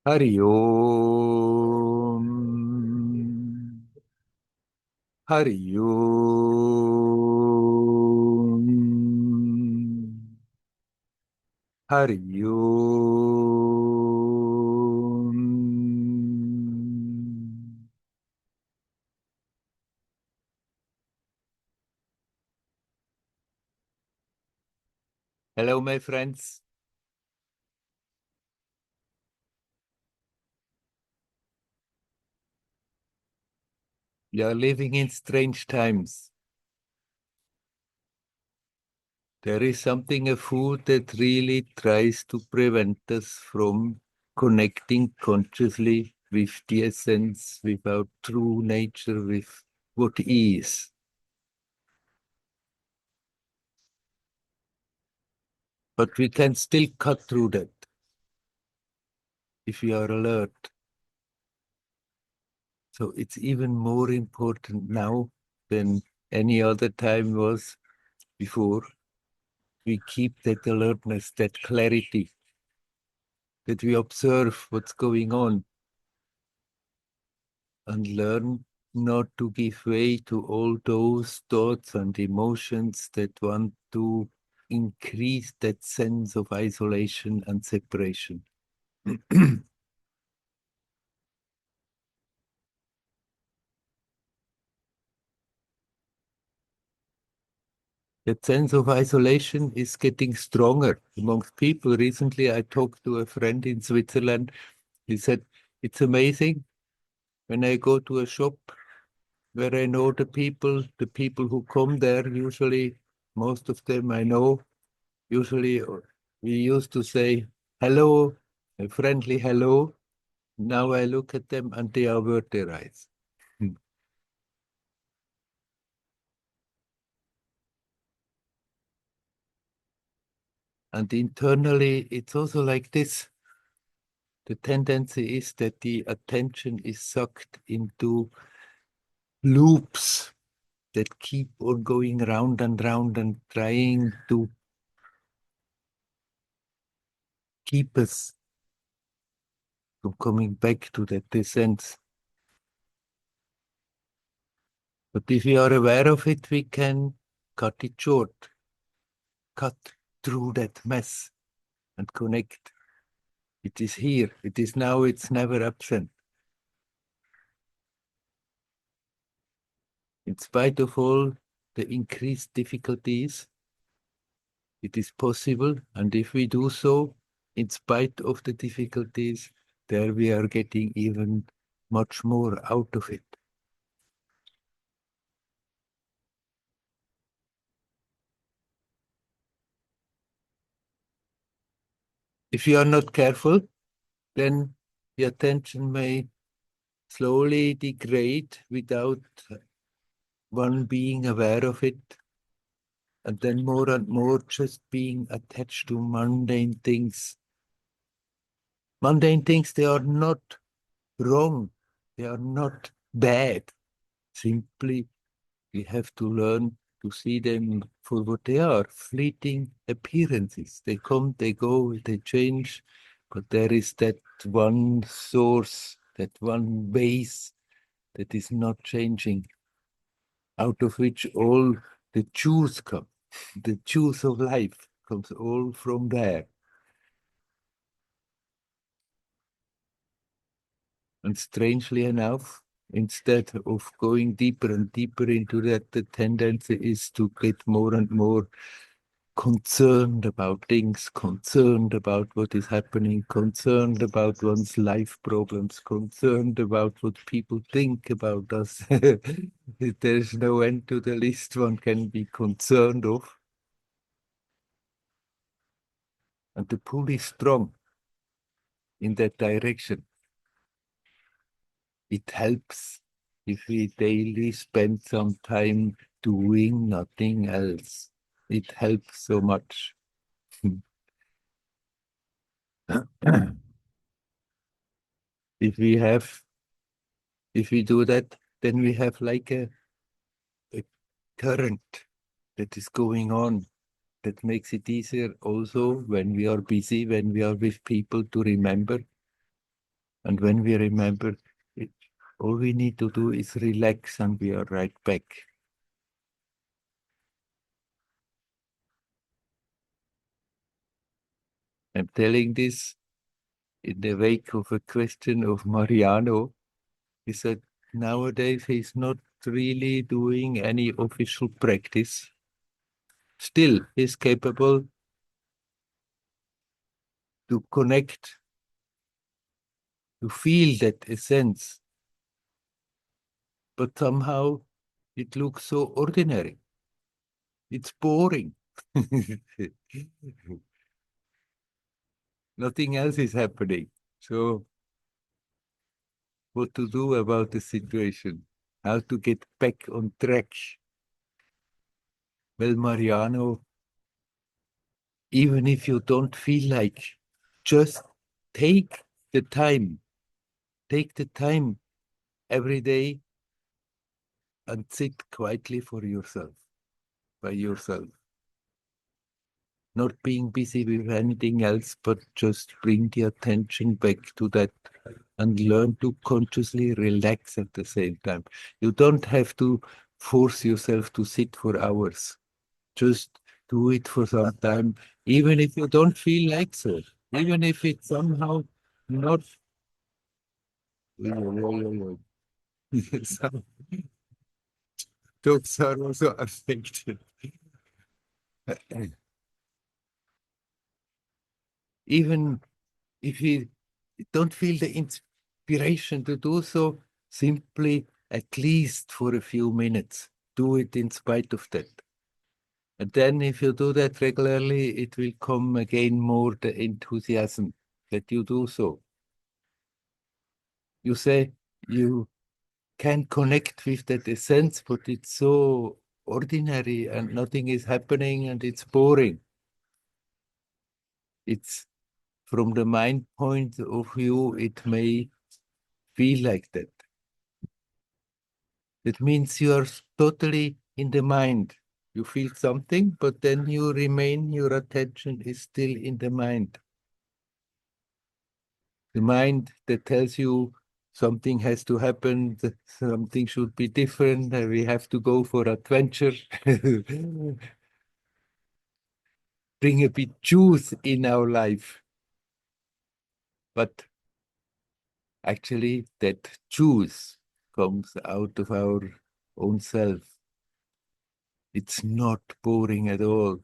Hari Om. Hari Om. Hari Om. Hello, my friends. We are living in strange times. There is something afoot that really tries to prevent us from connecting consciously with the essence, with our true nature, with what is. But we can still cut through that if we are alert. So it's even more important now than any other time was before. We keep that alertness, that clarity, that we observe what's going on and learn not to give way to all those thoughts and emotions that want to increase that sense of isolation and separation. That sense of isolation is getting stronger amongst people. Recently, I talked to a friend in Switzerland. He said, it's amazing when I go to a shop where I know the people who come there, usually, most of them I know, usually we used to say hello, a friendly hello. Now I look at them and they avert their eyes. And internally, it's also like this. The tendency is that the attention is sucked into loops that keep on going round and trying to keep us from coming back to that essence. But if we are aware of it, we can cut it short, cut through that mess and connect. It is here, it is now, it's never absent. In spite of all the increased difficulties, it is possible, and if we do so, in spite of the difficulties, there we are getting even much more out of it. If you are not careful, then the attention may slowly degrade without one being aware of it, and then more and more just being attached to mundane things. Mundane things, they are not wrong, they are not bad. Simply, we have to learn to see them for what they are, fleeting appearances. They come, they go, they change, but there is that one source, that one base that is not changing, out of which all the juice come. The juice of life comes all from there. And strangely enough, instead of going deeper and deeper into that, the tendency is to get more and more concerned about things, concerned about what is happening, concerned about one's life problems, concerned about what people think about us. There's no end to the list one can be concerned of. And the pull is strong in that direction. It helps if we daily spend some time doing nothing else. It helps so much. If we have, if we do that, then we have like a current that is going on that makes it easier also when we are busy, when we are with people to remember. And when we remember it, all we need to do is relax and we are right back. I'm telling this in the wake of a question of Mariano. He said nowadays he's not really doing any official practice. Still, he's capable to connect, to feel that essence. But somehow it looks so ordinary. It's boring. Nothing else is happening. So, what to do about the situation? How to get back on track? Well, Mariano, even if you don't feel like, just take the time. Take the time every day and sit quietly for yourself, by yourself. Not being busy with anything else, but just bring the attention back to that and learn to consciously relax at the same time. You don't have to force yourself to sit for hours. Just do it for some time, even if you don't feel like so, even if it's somehow not. Some dogs are also affected. Even if you don't feel the inspiration to do so, simply at least for a few minutes, do it in spite of that. And then if you do that regularly, it will come again more the enthusiasm that you do so. You say you can connect with that essence, but it's so ordinary and nothing is happening and it's boring. It's from the mind point of view, it may feel like that. It means you are totally in the mind. You feel something, but then you remain, your attention is still in the mind. The mind that tells you something has to happen, that something should be different, that we have to go for adventure. Bring a bit juice in our life. But actually, that juice comes out of our own self. It's not boring at all.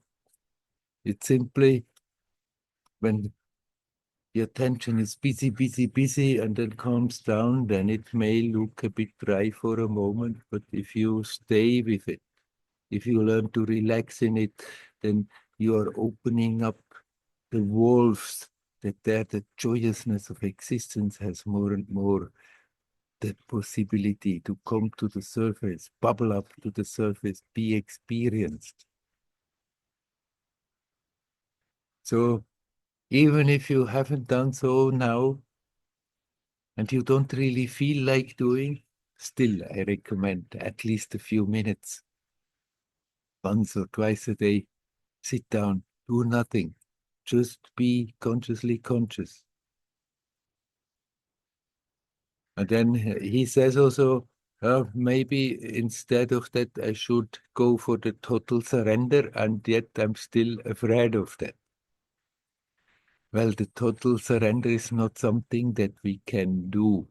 It's simply when the attention is busy, busy, busy, and then calms down, then it may look a bit dry for a moment. But if you stay with it, if you learn to relax in it, then you are opening up the walls that there the joyousness of existence has more and more the possibility to come to the surface, bubble up to the surface, be experienced. So even if you haven't done so now and you don't really feel like doing, still I recommend at least a few minutes, once or twice a day, sit down, do nothing, just be consciously conscious. And then he says also, maybe instead of that, I should go for the total surrender, and yet I'm still afraid of that. Well, the total surrender is not something that we can do.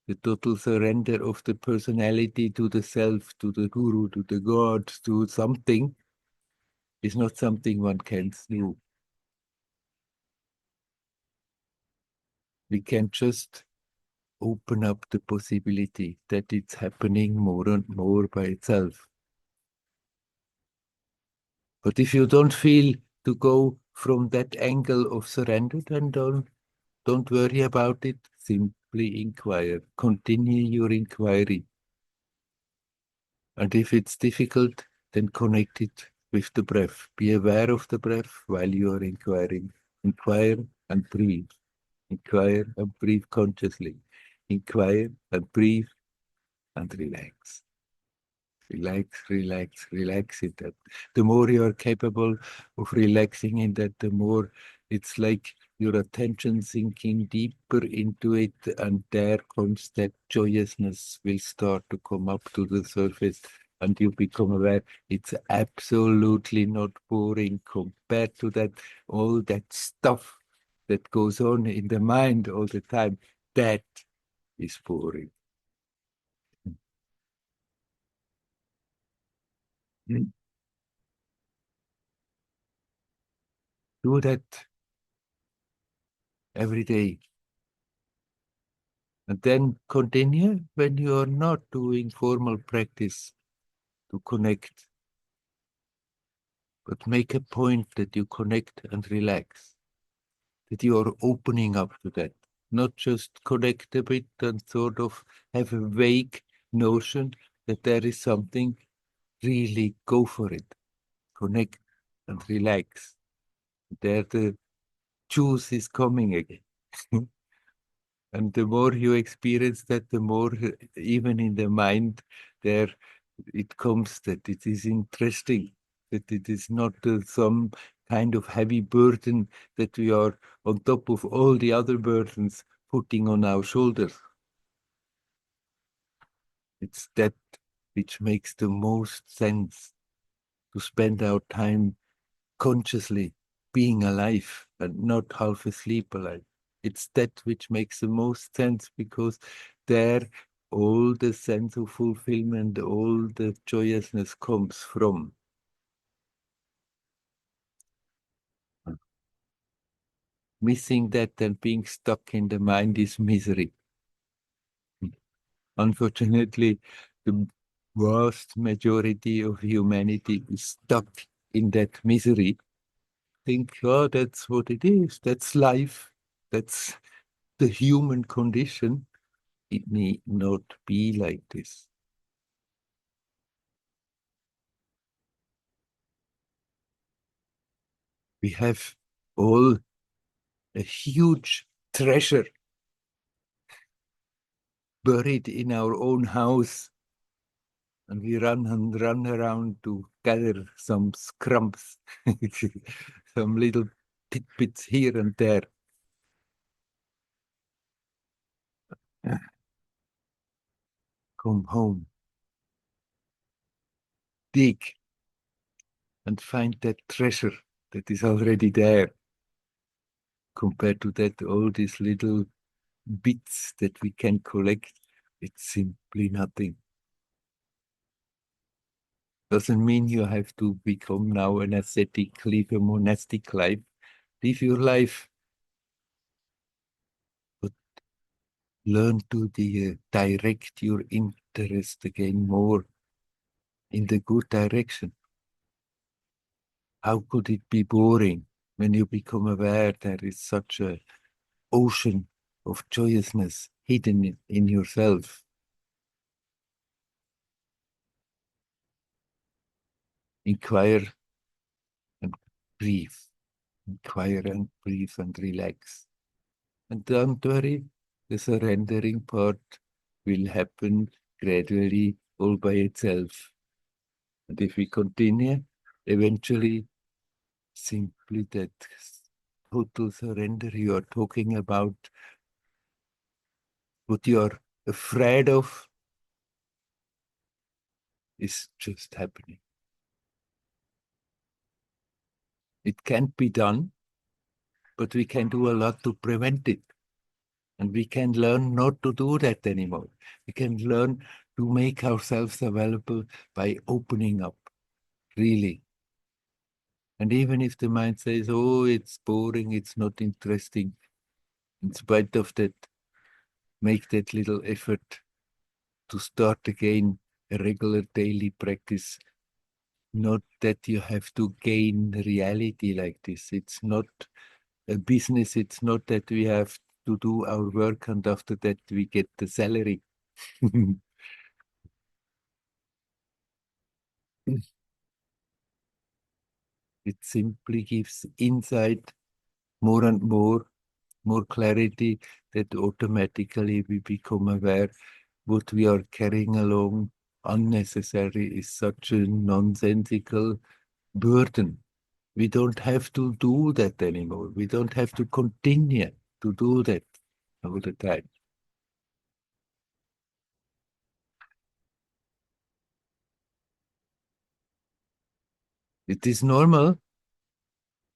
The total surrender of the personality to the self, to the guru, to the God, to something is not something one can do. We can just open up the possibility that it's happening more and more by itself. But if you don't feel to go from that angle of surrender, then don't worry about it. Simply inquire. Continue your inquiry. And if it's difficult, then connect it with the breath. Be aware of the breath while you are inquiring. Inquire and breathe. Inquire and breathe consciously. Inquire and breathe and relax. Relax, relax, relax it. The more you are capable of relaxing in that, the more it's like your attention sinking deeper into it, and there comes that joyousness will start to come up to the surface, and you become aware it's absolutely not boring compared to that, all that stuff that goes on in the mind all the time. That is boring. Mm. Do that every day. And then continue when you are not doing formal practice to connect, but make a point that you connect and relax, that you are opening up to that, not just connect a bit and sort of have a vague notion that there is something. Really go for it, connect and relax. There the juice is coming again. And the more you experience that, the more, even in the mind, there it comes that it is interesting, that it is not some kind of heavy burden that we are on top of all the other burdens putting on our shoulders. It's that which makes the most sense, to spend our time consciously being alive and not half asleep alive. It's that which makes the most sense, because there all the sense of fulfillment, all the joyousness comes from. Missing that and being stuck in the mind is misery. Unfortunately, the vast majority of humanity is stuck in that misery. Think, oh, that's what it is. That's life. That's the human condition. It need not be like this. We have all a huge treasure buried in our own house, and we run and run around to gather some scraps, some little tidbits here and there. Come home, dig, and find that treasure that is already there. Compared to that, all these little bits that we can collect, it's simply nothing. Doesn't mean you have to become now an ascetic, live a monastic life. Live your life, but learn to direct your interest again more in the good direction. How could it be boring when you become aware there is such a ocean of joyousness hidden in yourself? Inquire and breathe. Inquire and breathe and relax. And don't worry, the surrendering part will happen gradually all by itself. And if we continue, eventually, simply that total surrender you are talking about, what you are afraid of, is just happening. It can't be done, but we can do a lot to prevent it. And we can learn not to do that anymore. We can learn to make ourselves available by opening up, really. And even if the mind says, oh, it's boring, it's not interesting, in spite of that, make that little effort to start again a regular daily practice. Not that you have to gain reality like this. It's not a business. It's not that we have to do our work and after that we get the salary. It simply gives insight, more and more clarity, that automatically we become aware what we are carrying along, unnecessary, is such a nonsensical burden. We don't have to do that anymore. We don't have to continue to do that all the time. It is normal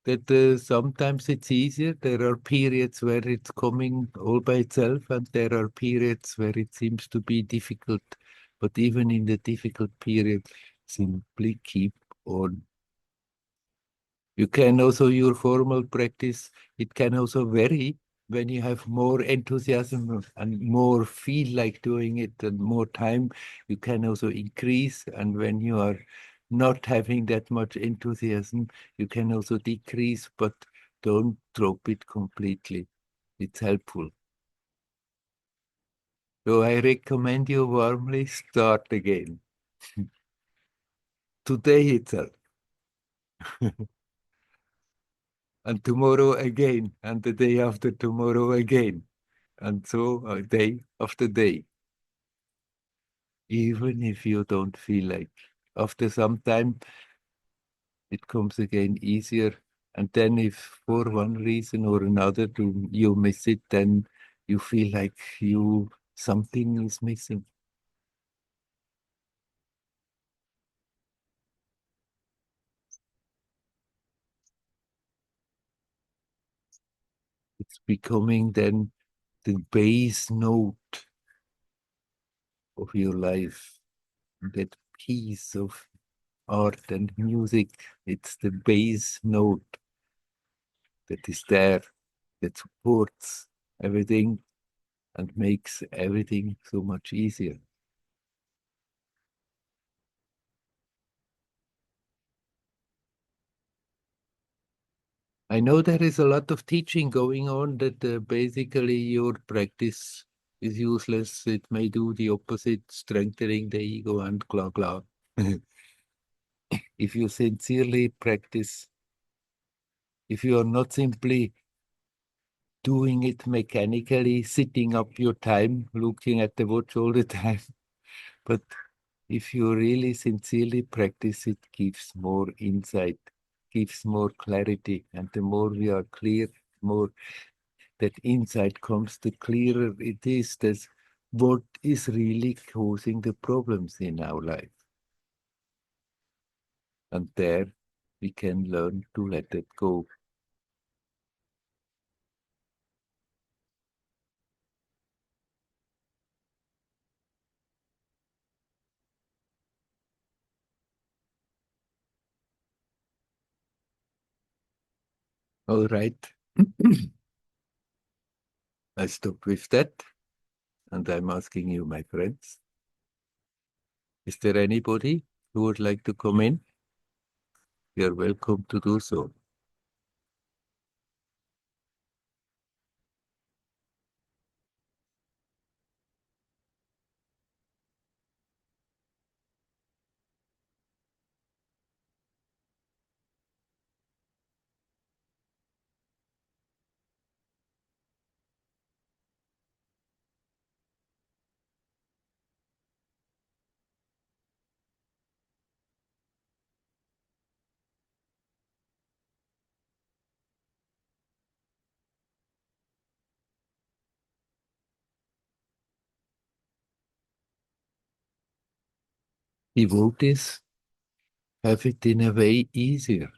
that sometimes it's easier. There are periods where it's coming all by itself, and there are periods where it seems to be difficult. But even in the difficult period, simply keep on. You can also, your formal practice, it can also vary when you have more enthusiasm and more feel like doing it and more time, you can also increase. And when you are not having that much enthusiasm, you can also decrease, but don't drop it completely. It's helpful. So I recommend you warmly start again. Today itself. And tomorrow again, and the day after tomorrow again, and so day after day, even if you don't feel like. After some time, it comes again easier. And then if for one reason or another you miss it, then you feel like something is missing. It's becoming then the base note of your life, that piece of art and music. It's the base note that is there, that supports everything and makes everything so much easier. I know there is a lot of teaching going on that basically your practice is useless. It may do the opposite, strengthening the ego and blah blah. If you sincerely practice, if you are not simply doing it mechanically, sitting up your time, looking at the watch all the time, but if you really sincerely practice, it gives more insight, gives more clarity. And the more we are clear, more that insight comes, the clearer it is that what is really causing the problems in our life. And there we can learn to let it go. All right. I stop with that. And I'm asking you, my friends, is there anybody who would like to come in? You're welcome to do so. Devotees have it in a way easier.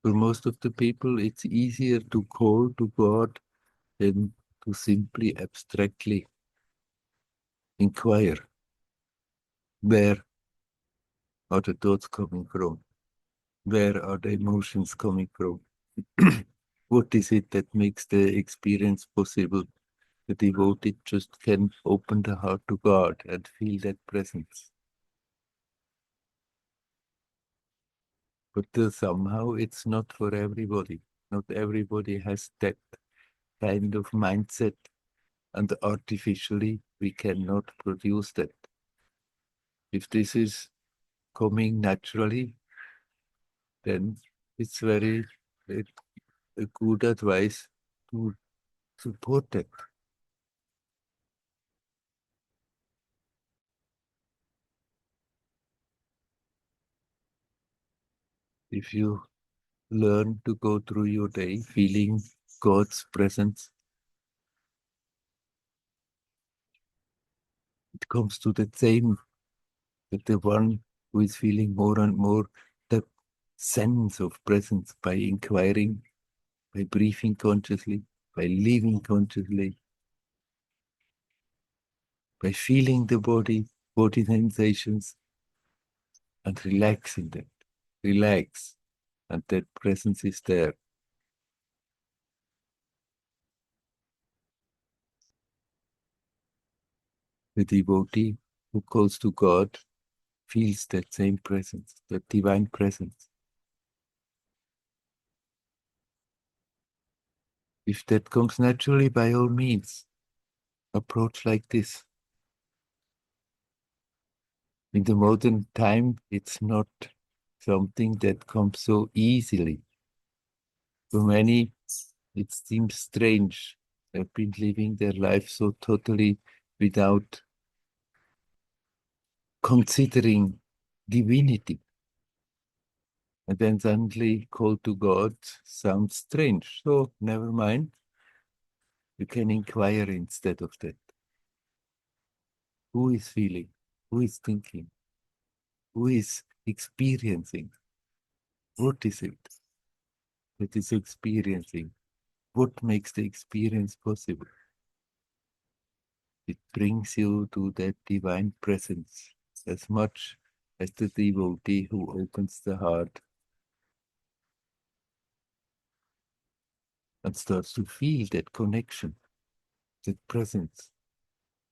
For most of the people, it's easier to call to God than to simply abstractly inquire where are the thoughts coming from? Where are the emotions coming from? What is it that makes the experience possible? The devotee just can open the heart to God and feel that presence. But somehow it's not for everybody. Not everybody has that kind of mindset, and artificially we cannot produce that. If this is coming naturally, then it's very a, a good advice to support it. If you learn to go through your day feeling God's presence, it comes to the same, that the one who is feeling more and more the sense of presence by inquiring, by breathing consciously, by living consciously, by feeling the body sensations, and relaxing that. Relax, and that presence is there. The devotee who calls to God feels that same presence, that divine presence. If that comes naturally, by all means, approach like this. In the modern time, it's not something that comes so easily. For many, it seems strange. They've been living their life so totally without considering divinity. And then suddenly call to God sounds strange. So never mind. You can inquire instead of that. Who is feeling? Who is thinking? Who is experiencing? What is it that is experiencing? What makes the experience possible? It brings you to that divine presence as much as the devotee who opens the heart and starts to feel that connection, that presence,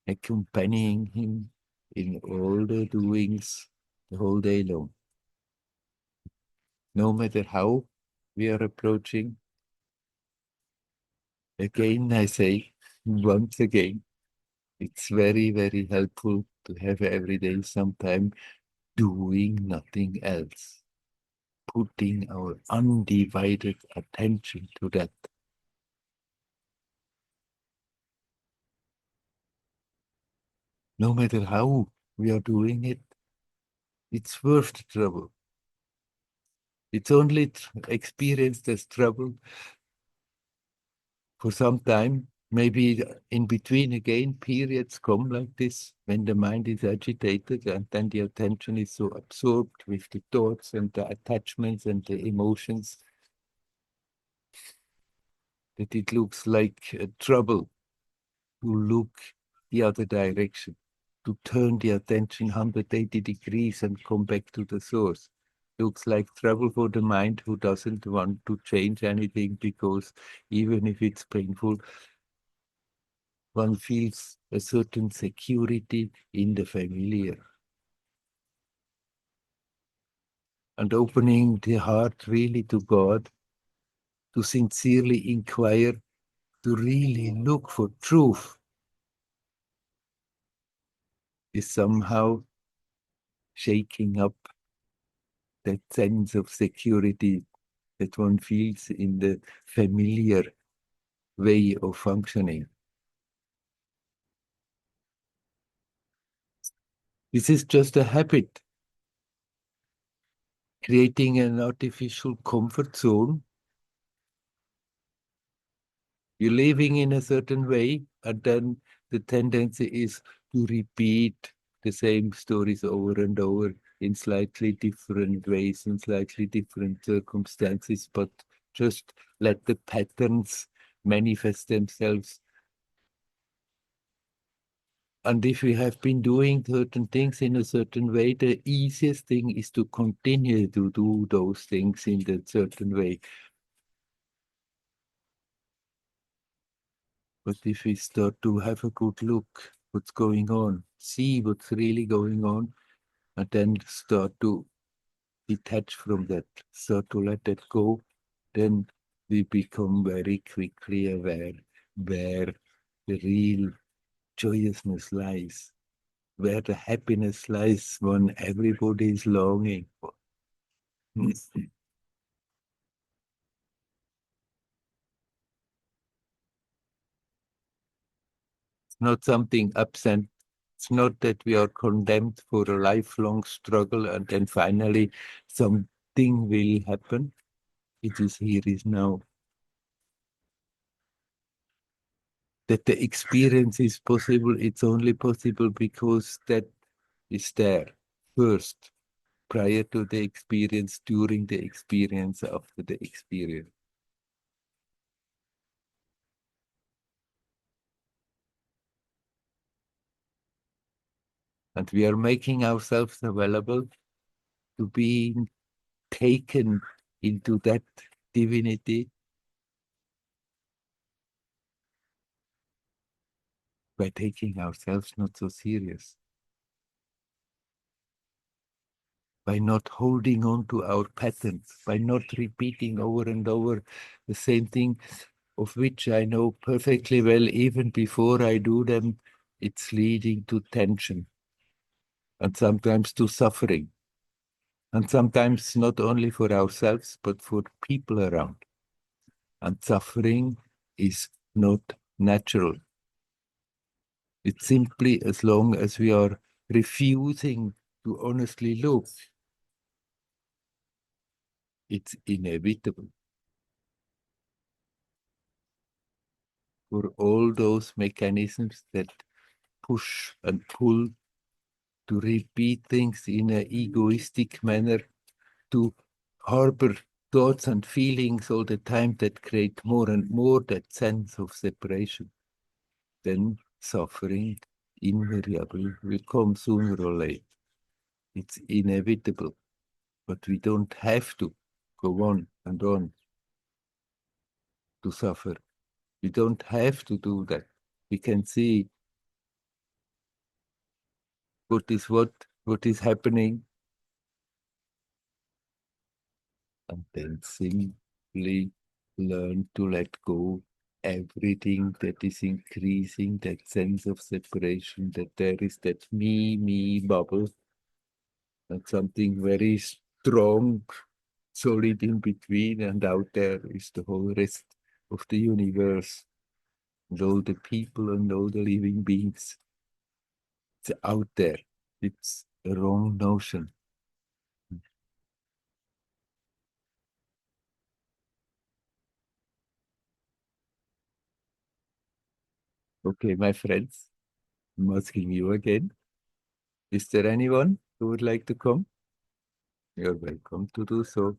accompanying him in all the doings the whole day long. No matter how we are approaching, again I say, once again, it's very, very helpful to have every day some time doing nothing else, putting our undivided attention to that. No matter how we are doing it, it's worth the trouble. It's only experienced as trouble for some time. Maybe in between again, periods come like this when the mind is agitated and then the attention is so absorbed with the thoughts and the attachments and the emotions that it looks like a trouble to look the other direction, to turn the attention 180 degrees and come back to the source. Looks like trouble for the mind who doesn't want to change anything, because even if it's painful, one feels a certain security in the familiar. And opening the heart really to God, to sincerely inquire, to really look for truth, is somehow shaking up that sense of security that one feels in the familiar way of functioning. This is just a habit, creating an artificial comfort zone. You're living in a certain way, and then the tendency is to repeat the same stories over and over in slightly different ways, in slightly different circumstances, but just let the patterns manifest themselves. And if we have been doing certain things in a certain way, the easiest thing is to continue to do those things in that certain way. But if we start to have a good look, what's going on, see what's really going on, and then start to detach from that, start to let that go, then we become very quickly aware where the real joyousness lies, where the happiness lies, when everybody is longing for. It's not something absent. It's not that we are condemned for a lifelong struggle and then finally some thing will happen. It is here, is now. That the experience is possible, it's only possible because that is there first, prior to the experience, during the experience, after the experience. And we are making ourselves available to being taken into that divinity by taking ourselves not so serious, by not holding on to our patterns, by not repeating over and over the same thing, of which I know perfectly well, even before I do them, it's leading to tension and sometimes to suffering. And sometimes not only for ourselves, but for people around. And suffering is not natural. It's simply as long as we are refusing to honestly look, it's inevitable. For all those mechanisms that push and pull to repeat things in an egoistic manner, to harbor thoughts and feelings all the time that create more and more that sense of separation, then suffering invariably will come sooner or later. It's inevitable, but we don't have to go on and on to suffer. We don't have to do that. We can see what is happening, and then simply learn to let go everything that is increasing that sense of separation, that there is that me bubble, and something very strong, solid in between, and out there is the whole rest of the universe, and all the people and all the living beings. It's out there. It's a wrong notion. Okay, my friends, I'm asking you again. Is there anyone who would like to come? You're welcome to do so.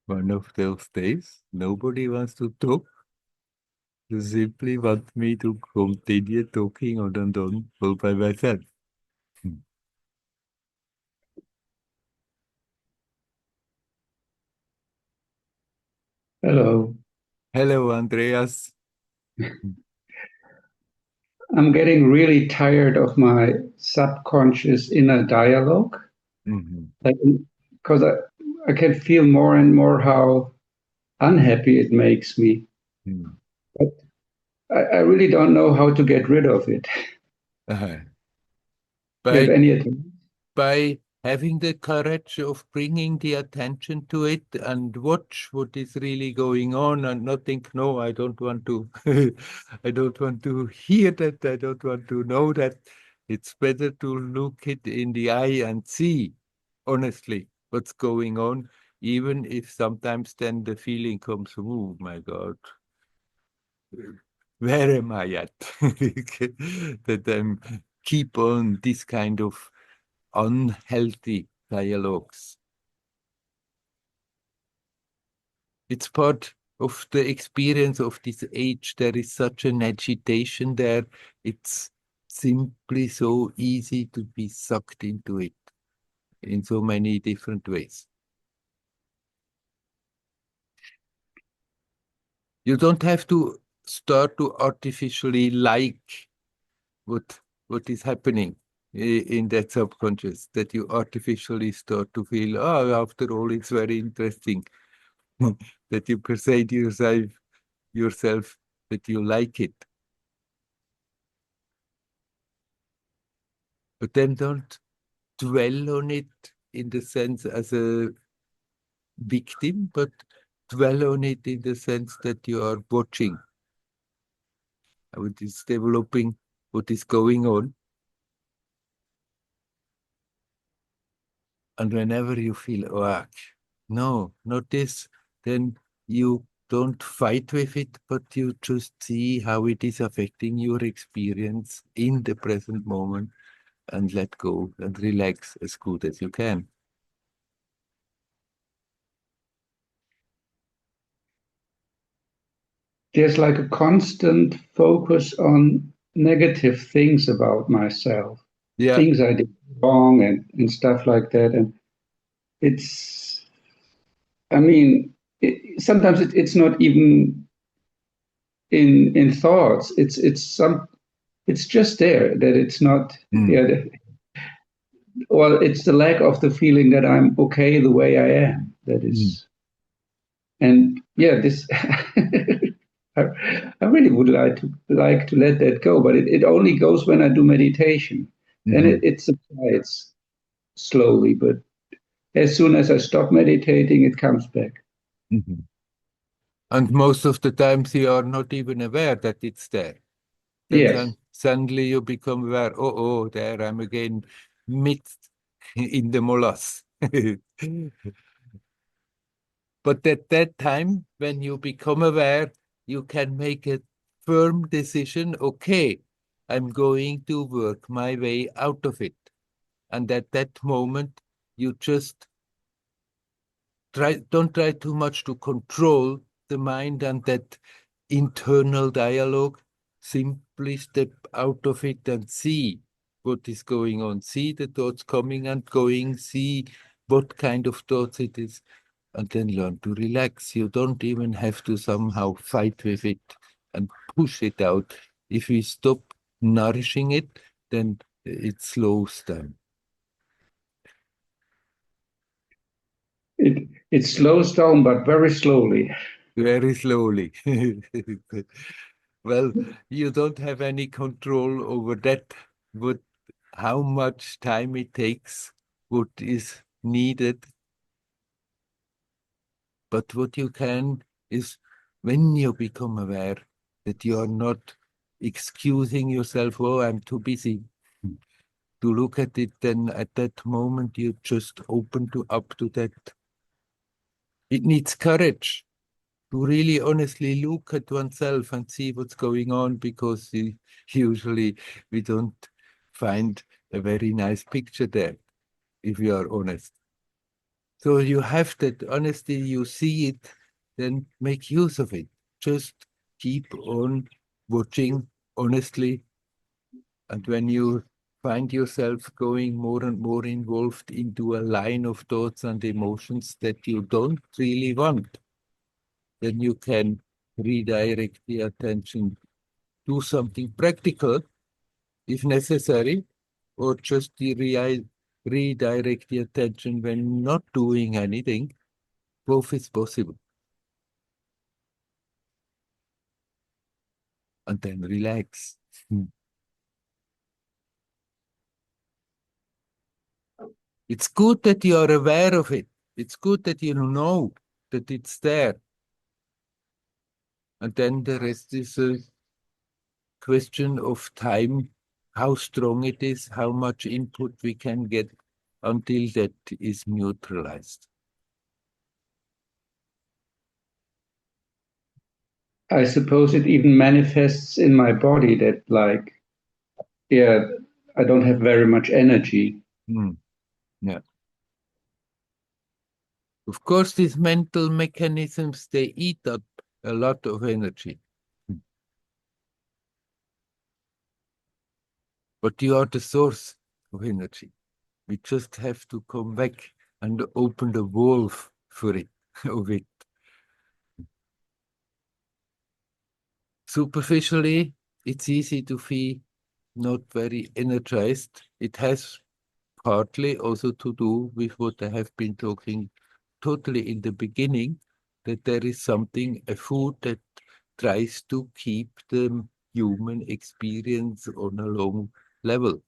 One of those days, nobody wants to talk. You simply want me to continue talking on and on all by myself. Hello. Hello, Andreas. I'm getting really tired of my subconscious inner dialogue. Mhm. Like, because I can feel more and more how unhappy it makes me. Mhm. But I really don't know how to get rid of it. Uh-huh. Do you have By any advice? by having the courage of bringing the attention to it and watch what is really going on, and not think, no, I don't want to, I don't want to hear that, I don't want to know that. It's better to look it in the eye and see honestly what's going on, even if sometimes then the feeling comes, oh my God, where am I at? That keep on this kind of unhealthy dialogues. It's part of the experience of this age. There is such an agitation there. It's simply so easy to be sucked into it in so many different ways. You don't have to start to artificially like what what is happening. in that subconscious that you artificially start to feel, oh, after all, it's very interesting that you persuade yourself that you like it. But then don't dwell on it in the sense as a victim, but dwell on it in the sense that you are watching how it is developing, what is going on. And whenever you feel, oh, no, not this, then you don't fight with it, but you just see how it is affecting your experience in the present moment and let go and relax as good as you can. There's like a constant focus on negative things about myself, Yeah. things I did wrong and stuff like that. And it's, I mean, sometimes it's not even in thoughts. It's just there that it's not. Mm. Yeah, well, it's the lack of the feeling that I'm okay the way I am. That Mm. is, and yeah, this. I, I really would like to let that go, but it only goes when I do meditation. Then Mm-hmm. it subsides slowly, but as soon as I stop meditating, it comes back. Mm-hmm. And most of the times you are not even aware that it's there. Then Yes, suddenly you become aware, oh, there I'm again mixed in the molasses. But at that time, when you become aware, you can make a firm decision, okay, I'm going to work my way out of it. And at that moment, you just don't try too much to control the mind and that internal dialogue. Simply step out of it and see what is going on. See the thoughts coming and going. See what kind of thoughts it is, and then learn to relax. You don't even have to somehow fight with it and push it out. If we stop nourishing it, then it slows down. it slows down, but very slowly. Very slowly. Well, you don't have any control over that, what, how much time it takes, what is needed. But what you can is when you become aware that you are not excusing yourself, oh, I'm too busy to look at it, then at that moment you just open to up to that. It needs courage to really honestly look at oneself and see what's going on, because usually we don't find a very nice picture there, if you are honest. So you have that honesty, you see it, then make use of it. Just keep on watching honestly. And when you find yourself going more and more involved into a line of thoughts and emotions that you don't really want, then you can redirect the attention, do something practical if necessary, or just redirect the attention when not doing anything. Both is possible. And then relax. It's good that you are aware of it. It's good that you know that it's there. And then the rest is a question of time, how strong it is, how much input we can get until that is neutralized. I suppose it even manifests in my body that, like, yeah, I don't have very much energy. Hmm. Yeah. Of course, these mental mechanisms, they eat up a lot of energy. But you are the source of energy. We just have to come back and open the valve for it, of it. Superficially, it's easy to not very energized. It has partly also to do with what I have been talking totally in the beginning, that there is something, a food that tries to keep the human experience on a long level.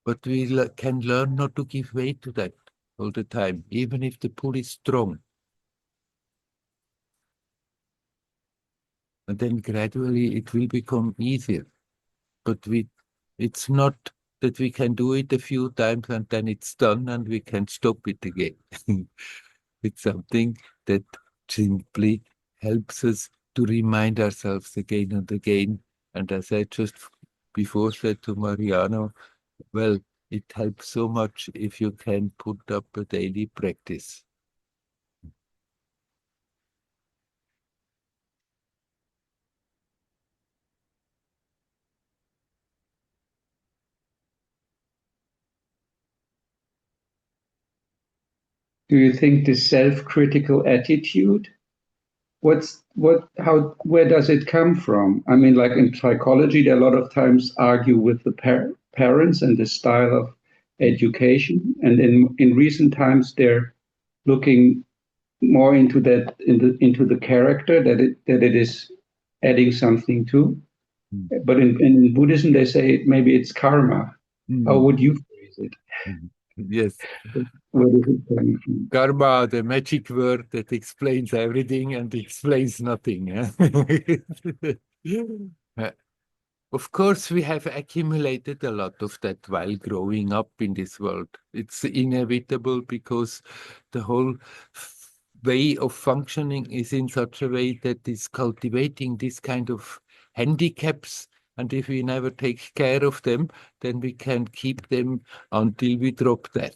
But we can learn not to give way to that all the time, even if the pull is strong. And then gradually it will become easier. But it's not that we can do it a few times and then it's done and we can stop it again. It's something that simply helps us to remind ourselves again and again. And as I just before said to Mariano, well, it helps so much if you can put up a daily practice. Do you think this self-critical attitude, where does it come from? I mean, like in psychology, they a lot of times argue with the parents and the style of education, and in recent times they're looking more into that into the character that it is adding something to. Mm. But in Buddhism, they say maybe it's karma. How Mm. would you phrase it? Mm. Yes, Where does it come from? karma, the magic word that explains everything and explains nothing. Uh, Of course, we have accumulated a lot of that while growing up in this world. It's inevitable because the whole way of functioning is in such a way that is cultivating this kind of handicaps. And if we never take care of them, then we can keep them until we drop dead.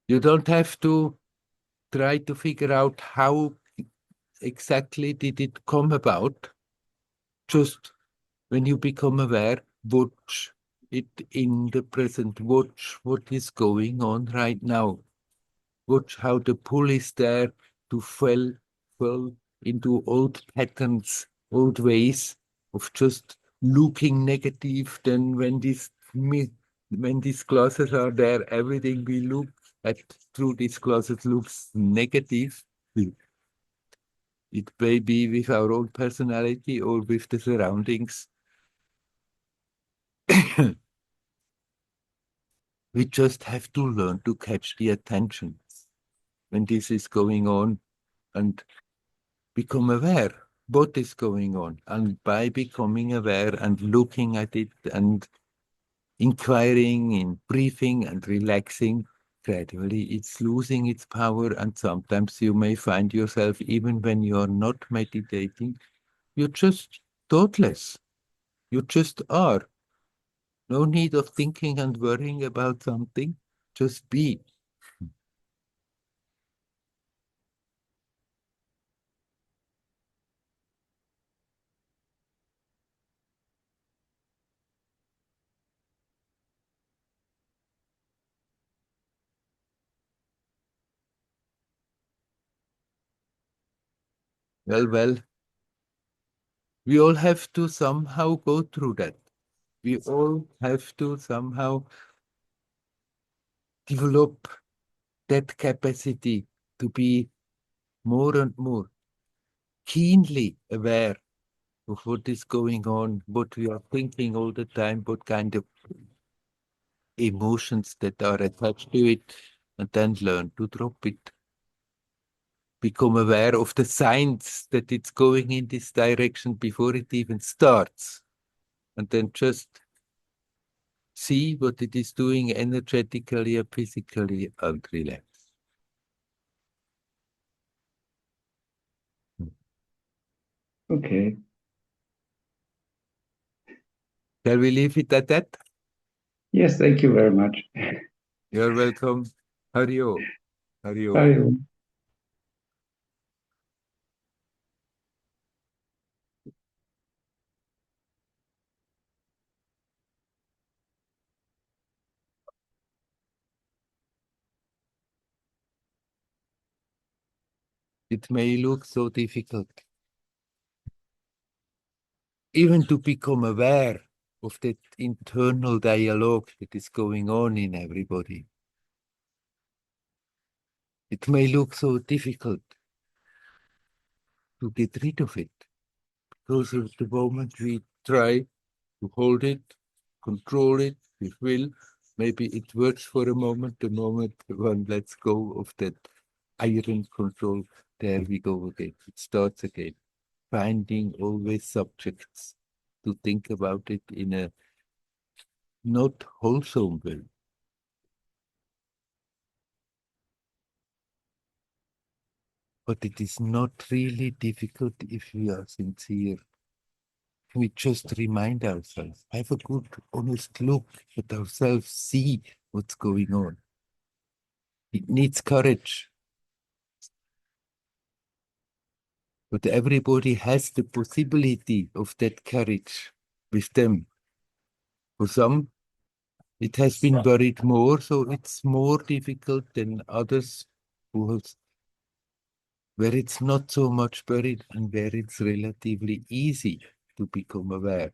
You don't have to try to figure out how exactly did it come about. Just when you become aware, watch it in the present. Watch what is going on right now. Watch how the pull is there to fall into old patterns, old ways of just looking negative. Then when these glasses are there, everything we look at through these glasses looks negative. It may be with our own personality or with the surroundings. We just have to learn to catch the attention when this is going on and become aware what is going on. And by becoming aware and looking at it and inquiring and breathing and relaxing, gradually it's losing its power. And sometimes you may find yourself, even when you're not meditating, you're just thoughtless. You just are. No need of thinking and worrying about something. Just be. Well, we all have to somehow go through that. We all have to somehow develop that capacity to be more and more keenly aware of what is going on, what we are thinking all the time, what kind of emotions that are attached to it, and then learn to drop it. Become aware of the signs that it's going in this direction before it even starts, and then just see what it is doing energetically or physically and relax. Okay. Shall we leave it at that? Yes, thank you very much. You're welcome. Hario. Hario. Bye. It may look so difficult, even to become aware of that internal dialogue that is going on in everybody. It may look so difficult to get rid of it, because of the moment we try to hold it, control it with will, maybe it works for a moment. The moment one lets go of that iron control, there we go again. It starts again, finding always subjects to think about it in a not wholesome way. But it is not really difficult if we are sincere. We just remind ourselves, have a good, honest look at ourselves, see what's going on. It needs courage, but everybody has the possibility of that courage with them. For some, it has been buried more, so it's more difficult than others where it's not so much buried and where it's relatively easy to become aware.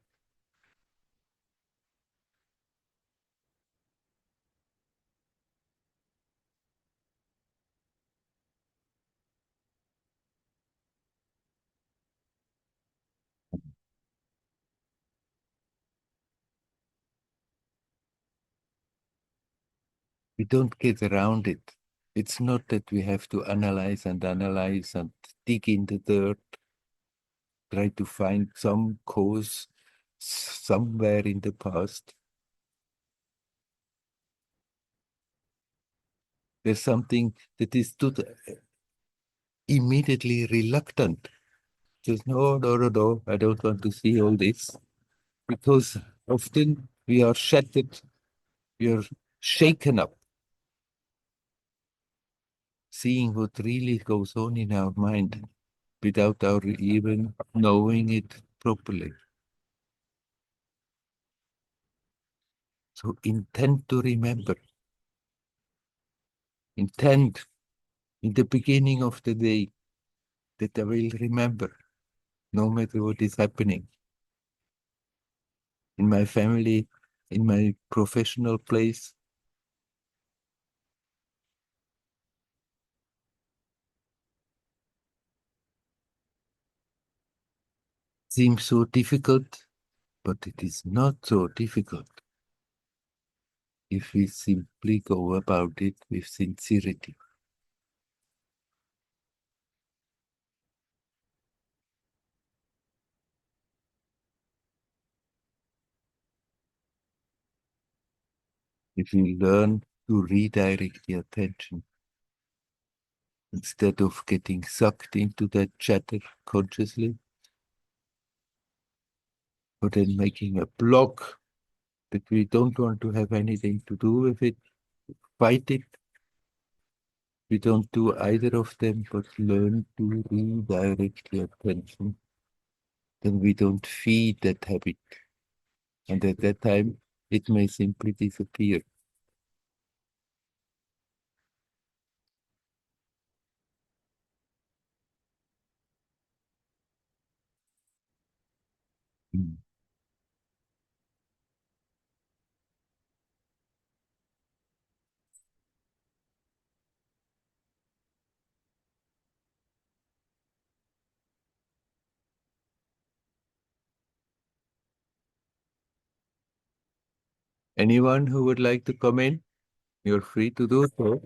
We don't get around it. It's not that we have to analyze and dig in the dirt, try to find some cause somewhere in the past. There's something that is immediately reluctant. Just no, I don't want to see all this. Because often we are shattered, we are shaken up, seeing what really goes on in our mind without our even knowing it properly. So intend to remember. Intend in the beginning of the day that I will remember, no matter what is happening in my family, in my professional place. Seems so difficult, but it is not so difficult if we simply go about it with sincerity. If we learn to redirect the attention instead of getting sucked into that chatter consciously, or then making a block that we don't want to have anything to do with it, fight it. We don't do either of them, but learn to redirect the attention. Then we don't feed that habit. And at that time, it may simply disappear. Mm. Anyone who would like to come in, you're free to do so.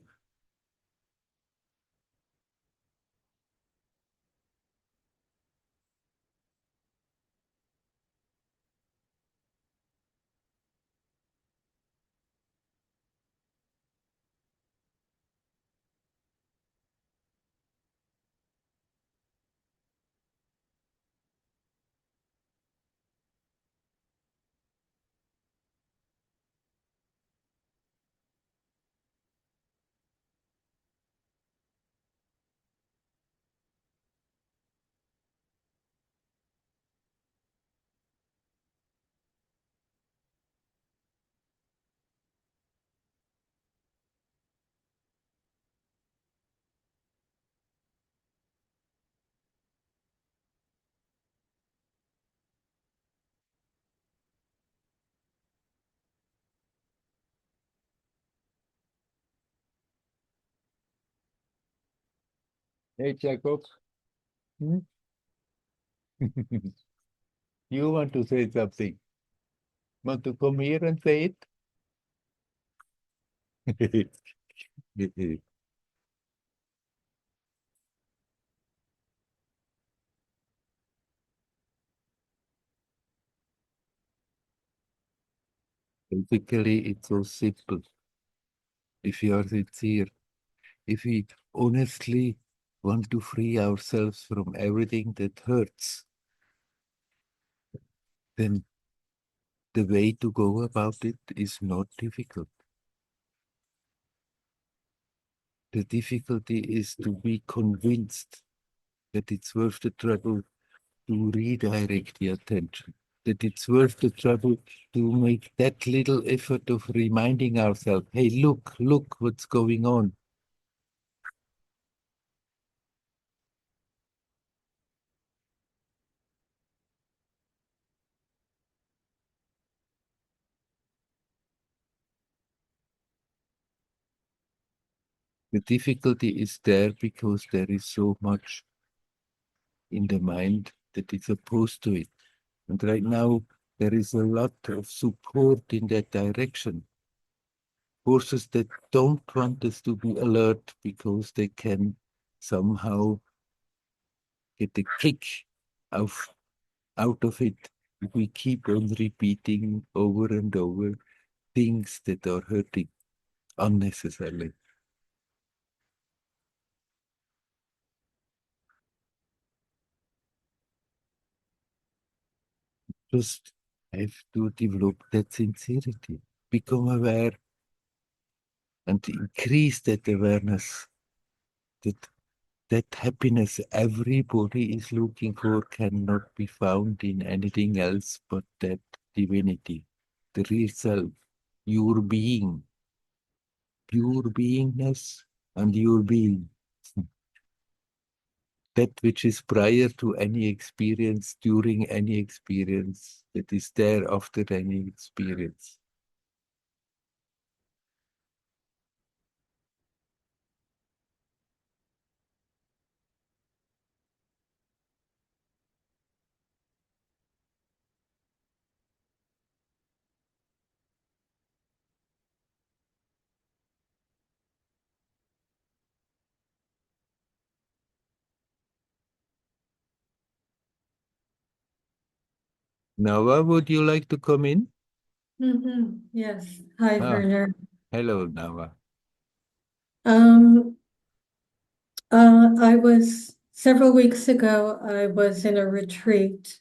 Hey, Jacob. Hmm? You want to say something? Want to come here and say it? Basically, it's so simple. If you are sincere, if we honestly want to free ourselves from everything that hurts, then the way to go about it is not difficult. The difficulty is to be convinced that it's worth the trouble to redirect the attention, that it's worth the trouble to make that little effort of reminding ourselves, hey, look what's going on. The difficulty is there because there is so much in the mind that is opposed to it. And right now, there is a lot of support in that direction. Forces that don't want us to be alert because they can somehow get a kick of, out of it if we keep on repeating over and over things that are hurting unnecessarily. Just have to develop that sincerity, become aware and increase that awareness that that happiness everybody is looking for cannot be found in anything else but that divinity, the real self, your being, pure beingness, and your being. That which is prior to any experience, during any experience, that is there after any experience. Nava, would you like to come in? Yes. Hi, Ah, Werner. hello, Nava. Um, I was several weeks ago, I was in a retreat,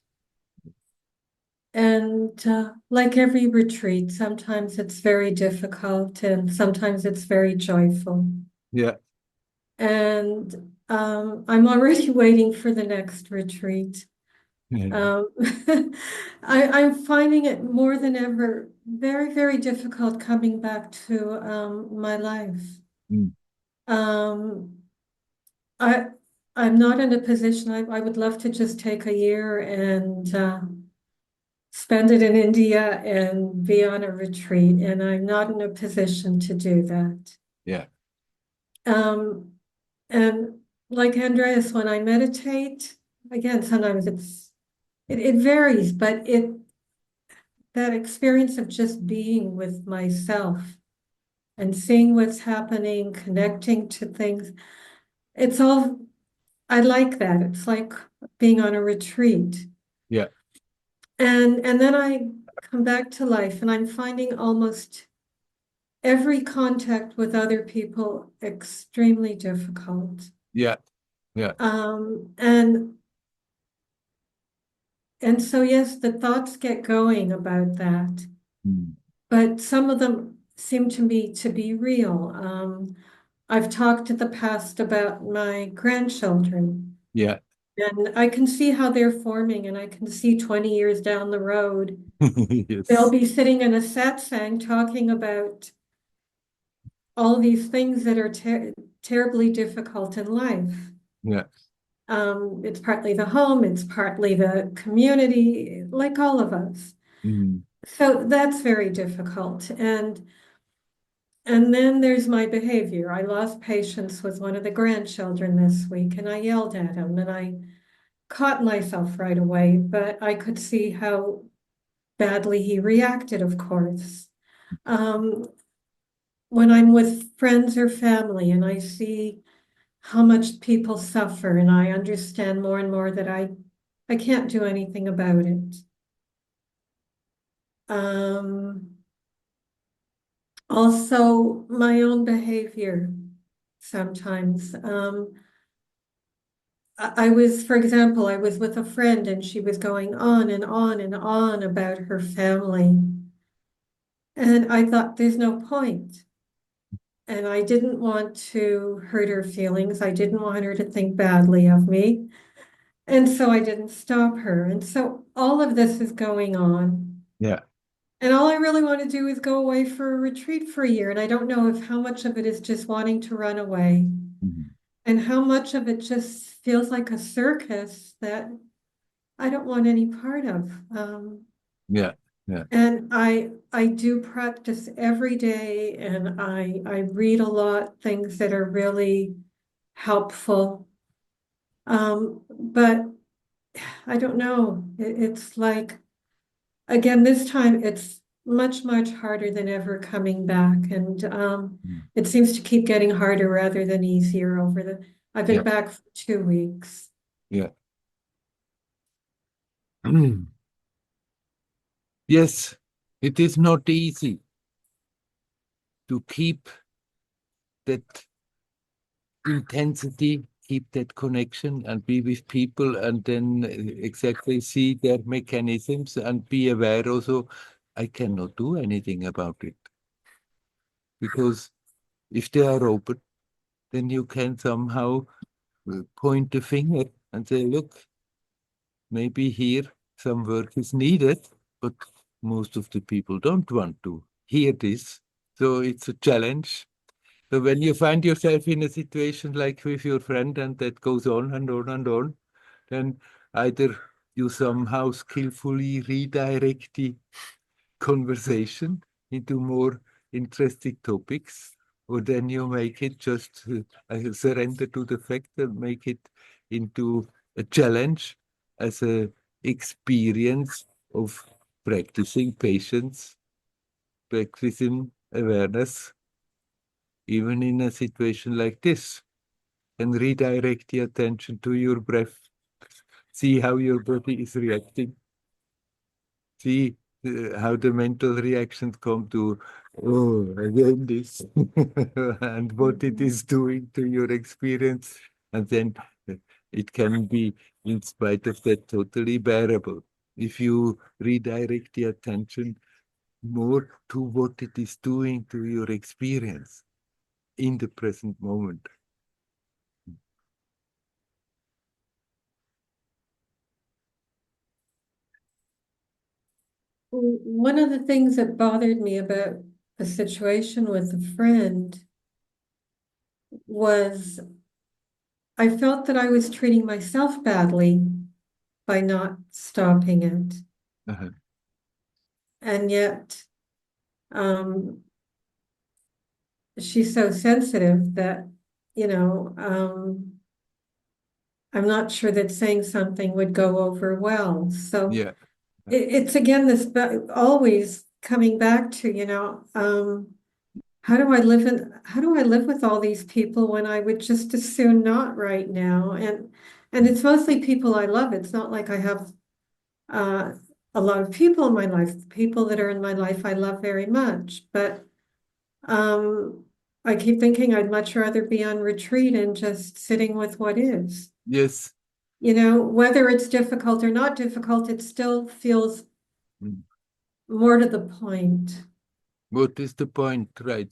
and like every retreat, sometimes it's very difficult and sometimes it's very joyful. Yeah. And I'm already waiting for the next retreat. Um, I'm finding it more than ever very, very difficult coming back to my life. Mm. Um, I I'm not in a position. I would love to just take a year and spend it in India and be on a retreat, and I'm not in a position to do that. Yeah. Um, and like Andreas, when I meditate, again, sometimes it varies, but it that experience of just being with myself and seeing what's happening, connecting to things, it's all I like that. It's like being on a retreat. Yeah. And then I come back to life and I'm finding almost every contact with other people extremely difficult. Yeah. Yeah. Um, and and so yes, the thoughts get going about that, Mm. but some of them seem to me to be real. I've talked in the past about my grandchildren, Yeah. and I can see how they're forming, and I can see 20 years down the road, they'll Yes. be sitting in a satsang talking about all these things that are terribly difficult in life. Yeah. It's partly the home, it's partly the community, like all of us. Mm. So that's very difficult. And And then there's my behavior. I lost patience with one of the grandchildren this week and I yelled at him and I caught myself right away, but I could see how badly he reacted, of course. Um, when I'm with friends or family and I see how much people suffer and I understand more and more that I can't do anything about it. Also my own behavior sometimes. I was, for example, I was with a friend and she was going on and on and on about her family. And I thought, there's no point. And I didn't want to hurt her feelings. I didn't want her to think badly of me. And so I didn't stop her. And so all of this is going on. Yeah. And all I really want to do is go away for a retreat for a year. And I don't know if how much of it is just wanting to run away Mhm. and how much of it just feels like a circus that I don't want any part of. Yeah. Yeah. And I do practice every day and I read a lot, things that are really helpful. But I don't know. It's like, again, this time it's much, much harder than ever coming back. And Mm. it seems to keep getting harder rather than easier over I've been Yeah. back for 2 weeks. Yeah. Yes, it is not easy to keep that intensity, keep that connection and be with people and then exactly see their mechanisms and be aware also, I cannot do anything about it. Because if they are open, then you can somehow point the finger and say, look, maybe here some work is needed, but most of the people don't want to hear this. So it's a challenge. So when you find yourself in a situation like with your friend and that goes on and on and on, then either you somehow skillfully redirect the conversation into more interesting topics, or then you make it just surrender to the fact and make it into a challenge as a experience of practicing patience, practicing awareness, even in a situation like this, and redirect the attention to your breath. See how your body is reacting. See how the mental reactions come to, oh, again this, and what it is doing to your experience. And then it can be, in spite of that, totally bearable. If you redirect the attention more to what it is doing to your experience in the present moment. One of the things that bothered me about the situation with a friend was I felt that I was treating myself badly by not stopping it. Uh-huh. And yet, um, she's so sensitive that, you know, I'm not sure that saying something would go over well. So Yeah. it's again this always coming back to, how do I live with all these people when I would just as soon not right now? And it's mostly people I love. It's not like I have uh, a lot of people in my life. People that are in my life I love very much. But um, I keep thinking I'd much rather be on retreat and just sitting with what is. Yes. Whether it's difficult or not difficult, it still feels Mm. more to the point. What is the point, right?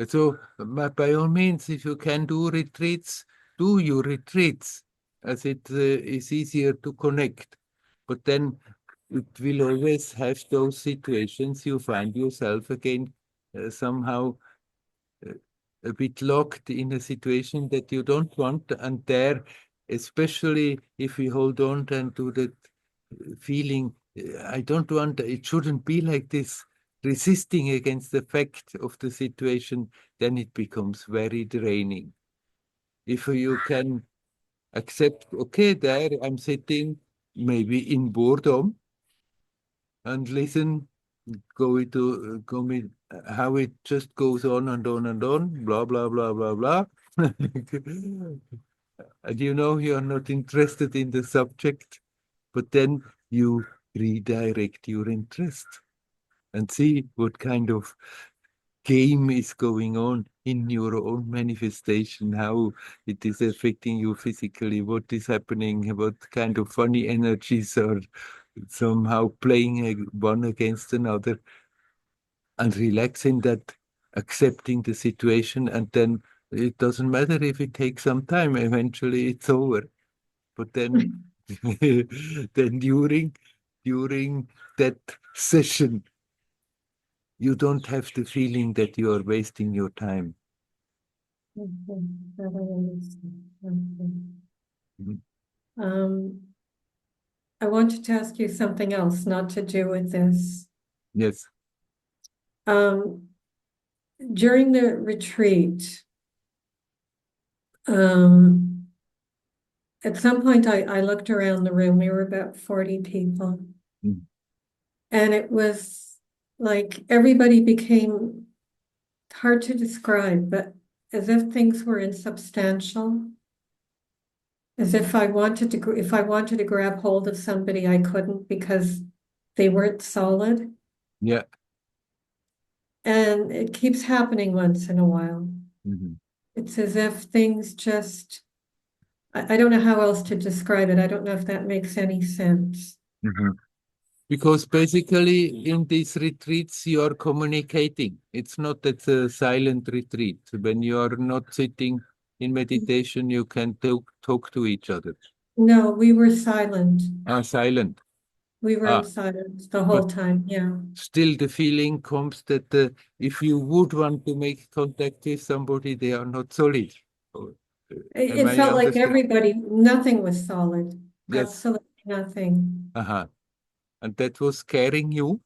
So, by all means, if you can do retreats, do your retreats, as it is easier to connect. But then it will always have those situations you find yourself again somehow uh, a bit locked in a situation that you don't want. And there, especially if we hold on then to that feeling, I don't want, it shouldn't be like this, resisting against the fact of the situation, then it becomes very draining. If you can accept, okay, there I'm sitting maybe in boredom and listen, how it just goes on and on and on, blah, blah, blah, blah, blah. And you're not interested in the subject, but then you redirect your interest and see what kind of game is going on in your own manifestation, how it is affecting you physically, what is happening, what kind of funny energies are somehow playing one against another, and relax in that, accepting the situation, and then it doesn't matter if it takes some time, eventually it's over. But then then during that session, you don't have the feeling that you are wasting your time. Mhm. I wanted to ask you something else, not to do with this. Yes. During the retreat, at some point I looked around the room. We were about 40 people. Mm. And it was like everybody became hard to describe, but as if things were insubstantial. As if I wanted to grab hold of somebody, I couldn't because they weren't solid. Yeah. And it keeps happening once in a while. Mhm. It's as if things just, I don't know how else to describe it. I don't know if that makes any sense. Mhm. Because basically in these retreats you are communicating. It's not that a silent retreat. When you are not sitting in meditation, you can talk to each other. No, we were silent. Silent. We were in Ah, silence the whole but time. Yeah. still the feeling comes that if you would want to make contact with somebody, they are not solid. Or, am It I felt like understand? nothing was solid. Yes. Absolutely nothing. Uh-huh. And that was scaring you?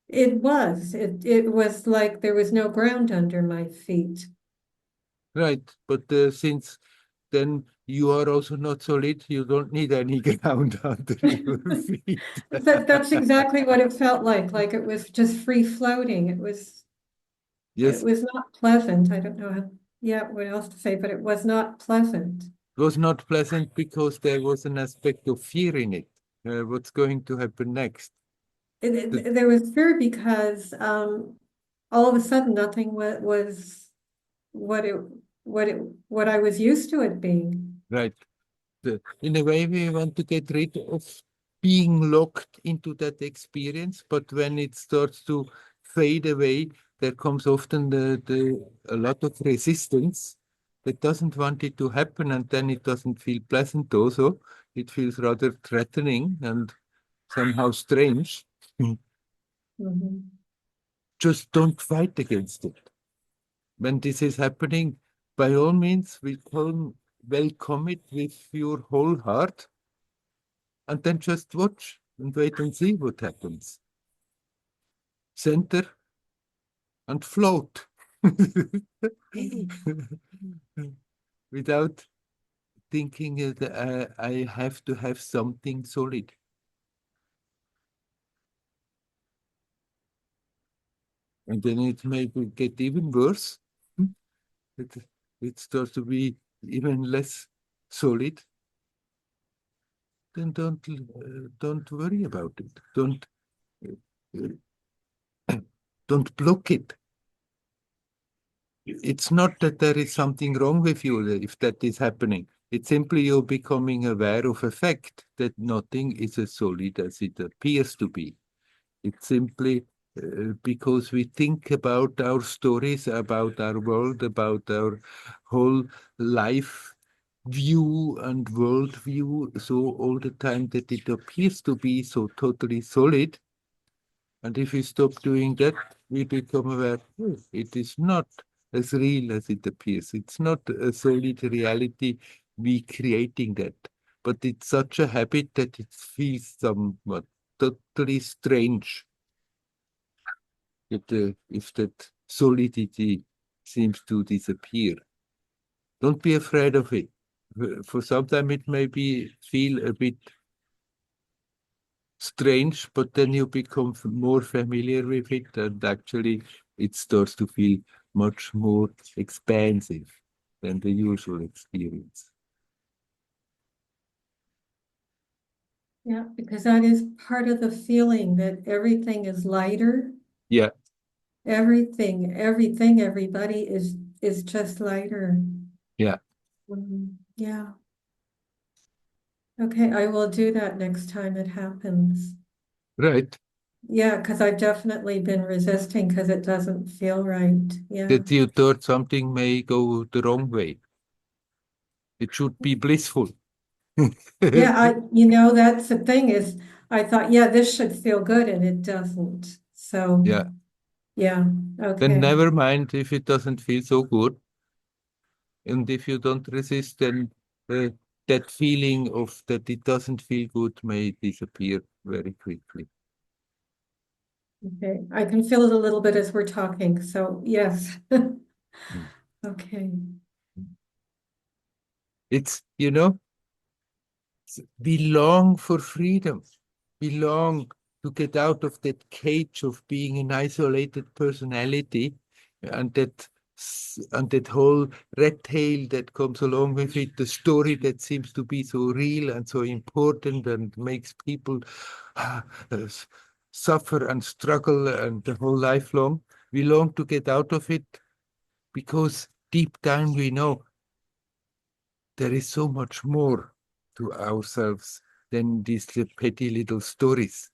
It was like there was no ground under my feet. Right. But since then you are also not solid, you don't need any ground under your feet. That's exactly what it felt like it was just free floating. It Yes, was not pleasant. I don't know what else to say, but it was not pleasant. it was not pleasant because there was an aspect of fear in it. What's going to happen next? There was fear because all of a sudden nothing was what it what I was used to it being. Right. In a way, we want to get rid of being locked into that experience, but when it starts to fade away, there comes often a lot of resistance that doesn't want it to happen, and then it doesn't feel pleasant also. It feels rather threatening and somehow strange. Mhm. Just don't fight against it. When this is happening, by all means, welcome it with your whole heart, and then just watch and wait and see what happens. Center and float without thinking that I have to have something solid. And then it may get even worse. It, it starts to be even less solid. Then don't worry about it. Don't block it. It's not that there is something wrong with you if that is happening. It's simply you becoming aware of a fact that nothing is as solid as it appears to be. It's simply because we think about our stories, about our world, about our whole life view and world view, so all the time that it appears to be so totally solid. And if we stop doing that, we become aware, it is not as real as it appears. It's not a solid reality, we creating that. But it's such a habit that it feels somewhat totally strange. if that solidity seems to disappear. Don't be afraid of it. For some time it may feel a bit strange, but then you become more familiar with it, and actually it starts to feel much more expansive than the usual experience. Yeah, because that is part of the feeling that everything is lighter. Yeah. Everything, everybody is just lighter. Yeah. Yeah. Okay, I will do that next time it happens. Right. Yeah, because I've definitely been resisting because it doesn't feel right. Yeah. That you thought something may go the wrong way. It should be blissful. Yeah, that's the thing is I thought, yeah, this should feel good and it doesn't. So Yeah. yeah, Then okay. never mind if it doesn't feel so good. And if you don't resist, then that feeling of that it doesn't feel good may disappear very quickly. Okay, I can feel it a little bit as we're talking, so yes. Okay. It's, we long for freedom. We long to get out of that cage of being an isolated personality and that whole red tail that comes along with it, the story that seems to be so real and so important and makes people uh, suffer and struggle and the whole life long. We long to get out of it because deep down we know there is so much more to ourselves than these petty little stories.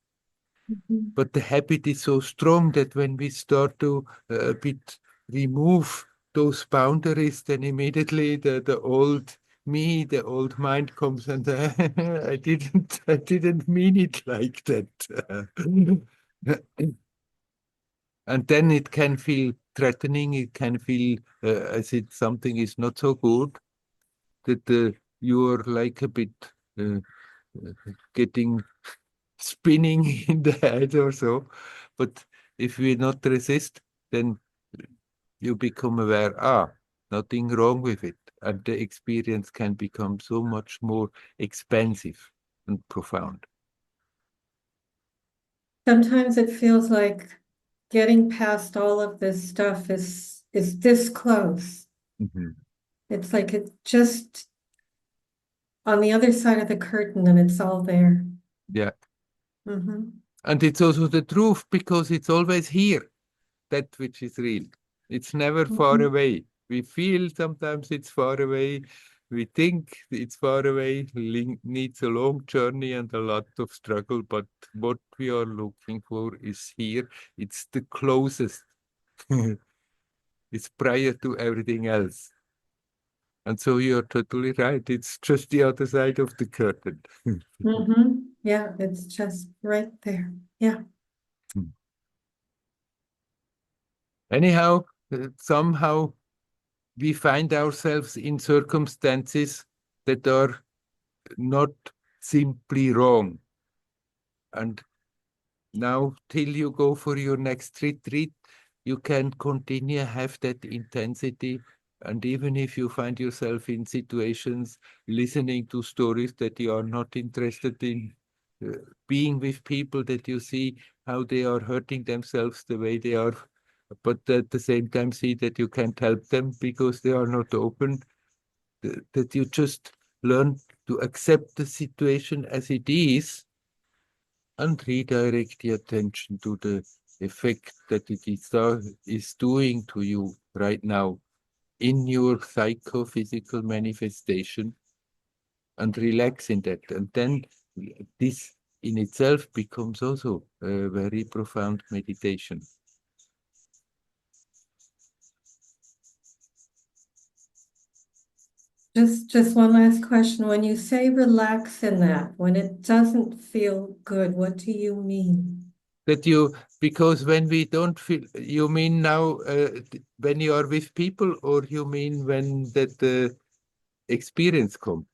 Mhm. But the habit is so strong that when we start to a bit remove those boundaries, then immediately the old me, the old mind comes and I didn't mean it like that. And then it can feel threatening. It can feel as if something is not so good. That you're like a bit uh, getting spinning in the head or so. But if we not resist, then you become aware, nothing wrong with it. And the experience can become so much more expansive and profound. Sometimes it feels like getting past all of this stuff is this close. Mhm. It's like it's just on the other side of the curtain and it's all there. Yeah. Hmm. And it's also the truth because it's always here, that which is real. It's never far away. We feel sometimes it's far away. We think it's far away, needs a long journey and a lot of struggle, but what we are looking for is here. It's the closest. It's prior to everything else. And so you're totally right. It's just the other side of the curtain. Yeah, it's just right there. Yeah. Anyhow, somehow we find ourselves in circumstances that are not simply wrong. And now, till you go for your next retreat, you can continue have that intensity. And even if you find yourself in situations listening to stories that you are not interested in, being with people that you see how they are hurting themselves the way they are, but at the same time see that you can't help them because they are not open, that you just learn to accept the situation as it is and redirect the attention to the effect that it is doing to you right now in your psychophysical manifestation and relax in that. And then this in itself becomes also a very profound meditation. Just one last question. When you say relax in that, when it doesn't feel good, what do you mean? That you, because when we don't feel, you mean now when you are with people, or you mean when that experience comes?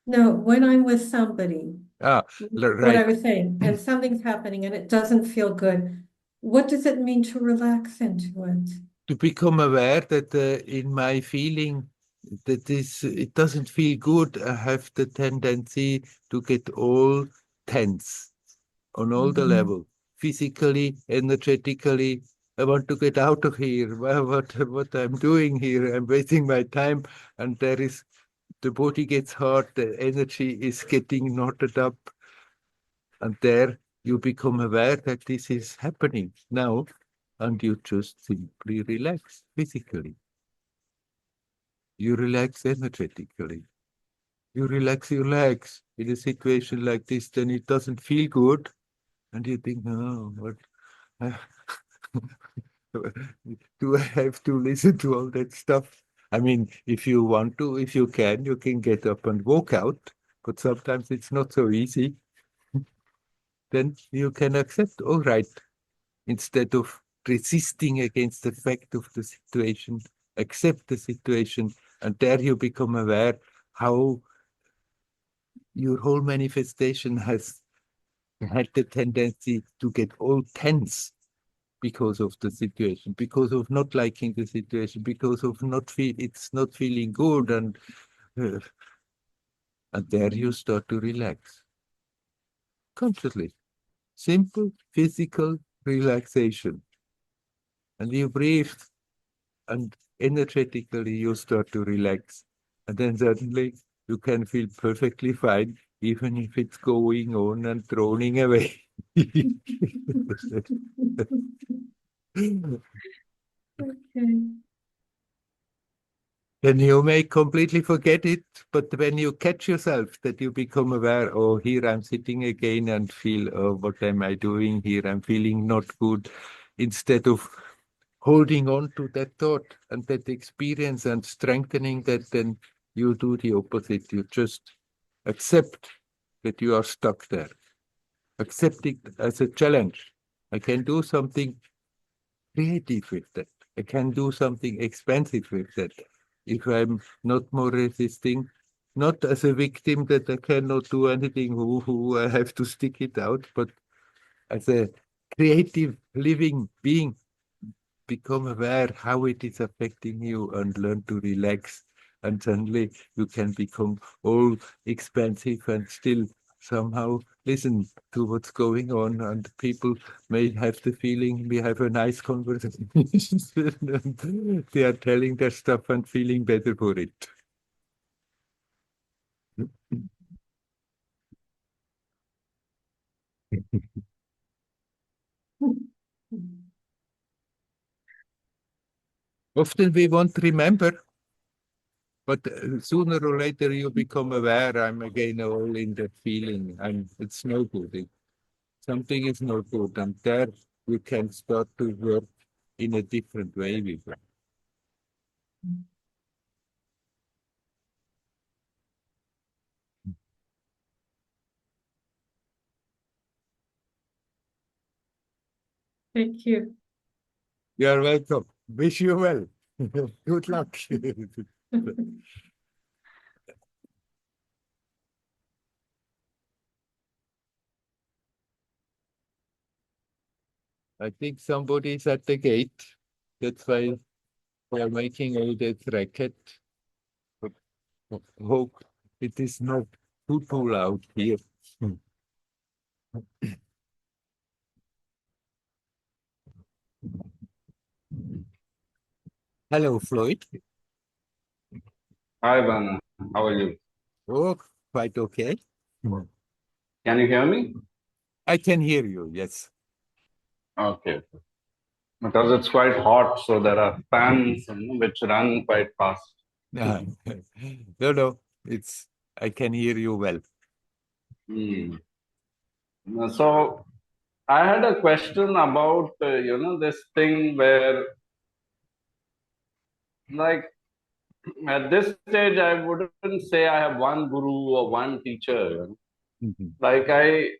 No, when I'm with somebody, Ah, what I right. was saying, and something's happening and it doesn't feel good. What does it mean to relax into it? To become aware that in my feeling that it doesn't feel good, I have the tendency to get all tense on all the level, physically, energetically. I want to get out of here. What I'm doing here? I'm wasting my time, and the body gets hard. The energy is getting knotted up, and there you become aware that this is happening now, and you just simply relax physically. You relax energetically. You relax your legs in a situation like this, then it doesn't feel good. And you think, no, what? Do I have to listen to all that stuff? I mean, if you want to, if you can get up and walk out, but sometimes it's not so easy. Then you can accept, all right, instead of resisting against the fact of the situation, accept the situation, and there you become aware how your whole manifestation has had the tendency to get all tense because of the situation, because of not liking the situation, because of it's not feeling good, uh, and there you start to relax consciously. Simple physical relaxation, and you breathe, and energetically you start to relax, and then suddenly you can feel perfectly fine, even if it's going on and droning away. Okay. Then you may completely forget it, but when you catch yourself, that you become aware, oh, here I'm sitting again and feel, oh, what am I doing here? I'm feeling not good. Instead of holding on to that thought and that experience and strengthening that, then you do the opposite. You just accept that you are stuck there. Accept it as a challenge. I can do something creative with that. I can do something expensive with that. If I'm not more resisting, not as a victim that I cannot do anything, who I have to stick it out, but as a creative living being, become aware how it is affecting you and learn to relax. And suddenly you can become all expensive and still somehow listen to what's going on. And people may have the feeling we have a nice conversation. And they are telling their stuff and feeling better for it. Often we won't remember, but sooner or later you become aware. I'm again all in that feeling, and it's no good. Something is not good, and there you can start to work in a different way with it. Thank you. You're welcome. Wish you well. Good luck. I think somebody is at the gate. That's why they are making all that racket. Hope it is not too loud here. Hello, Floyd. Hi, Werner. How are you? Oh, quite okay. Can you hear me? I can hear you, yes. Okay. Because it's quite hot, so there are fans which run quite fast. No, no, I can hear you well. Hmm. So I had a question about this thing where, like, at this stage I wouldn't say I have one guru or one teacher. Mhm. Like, I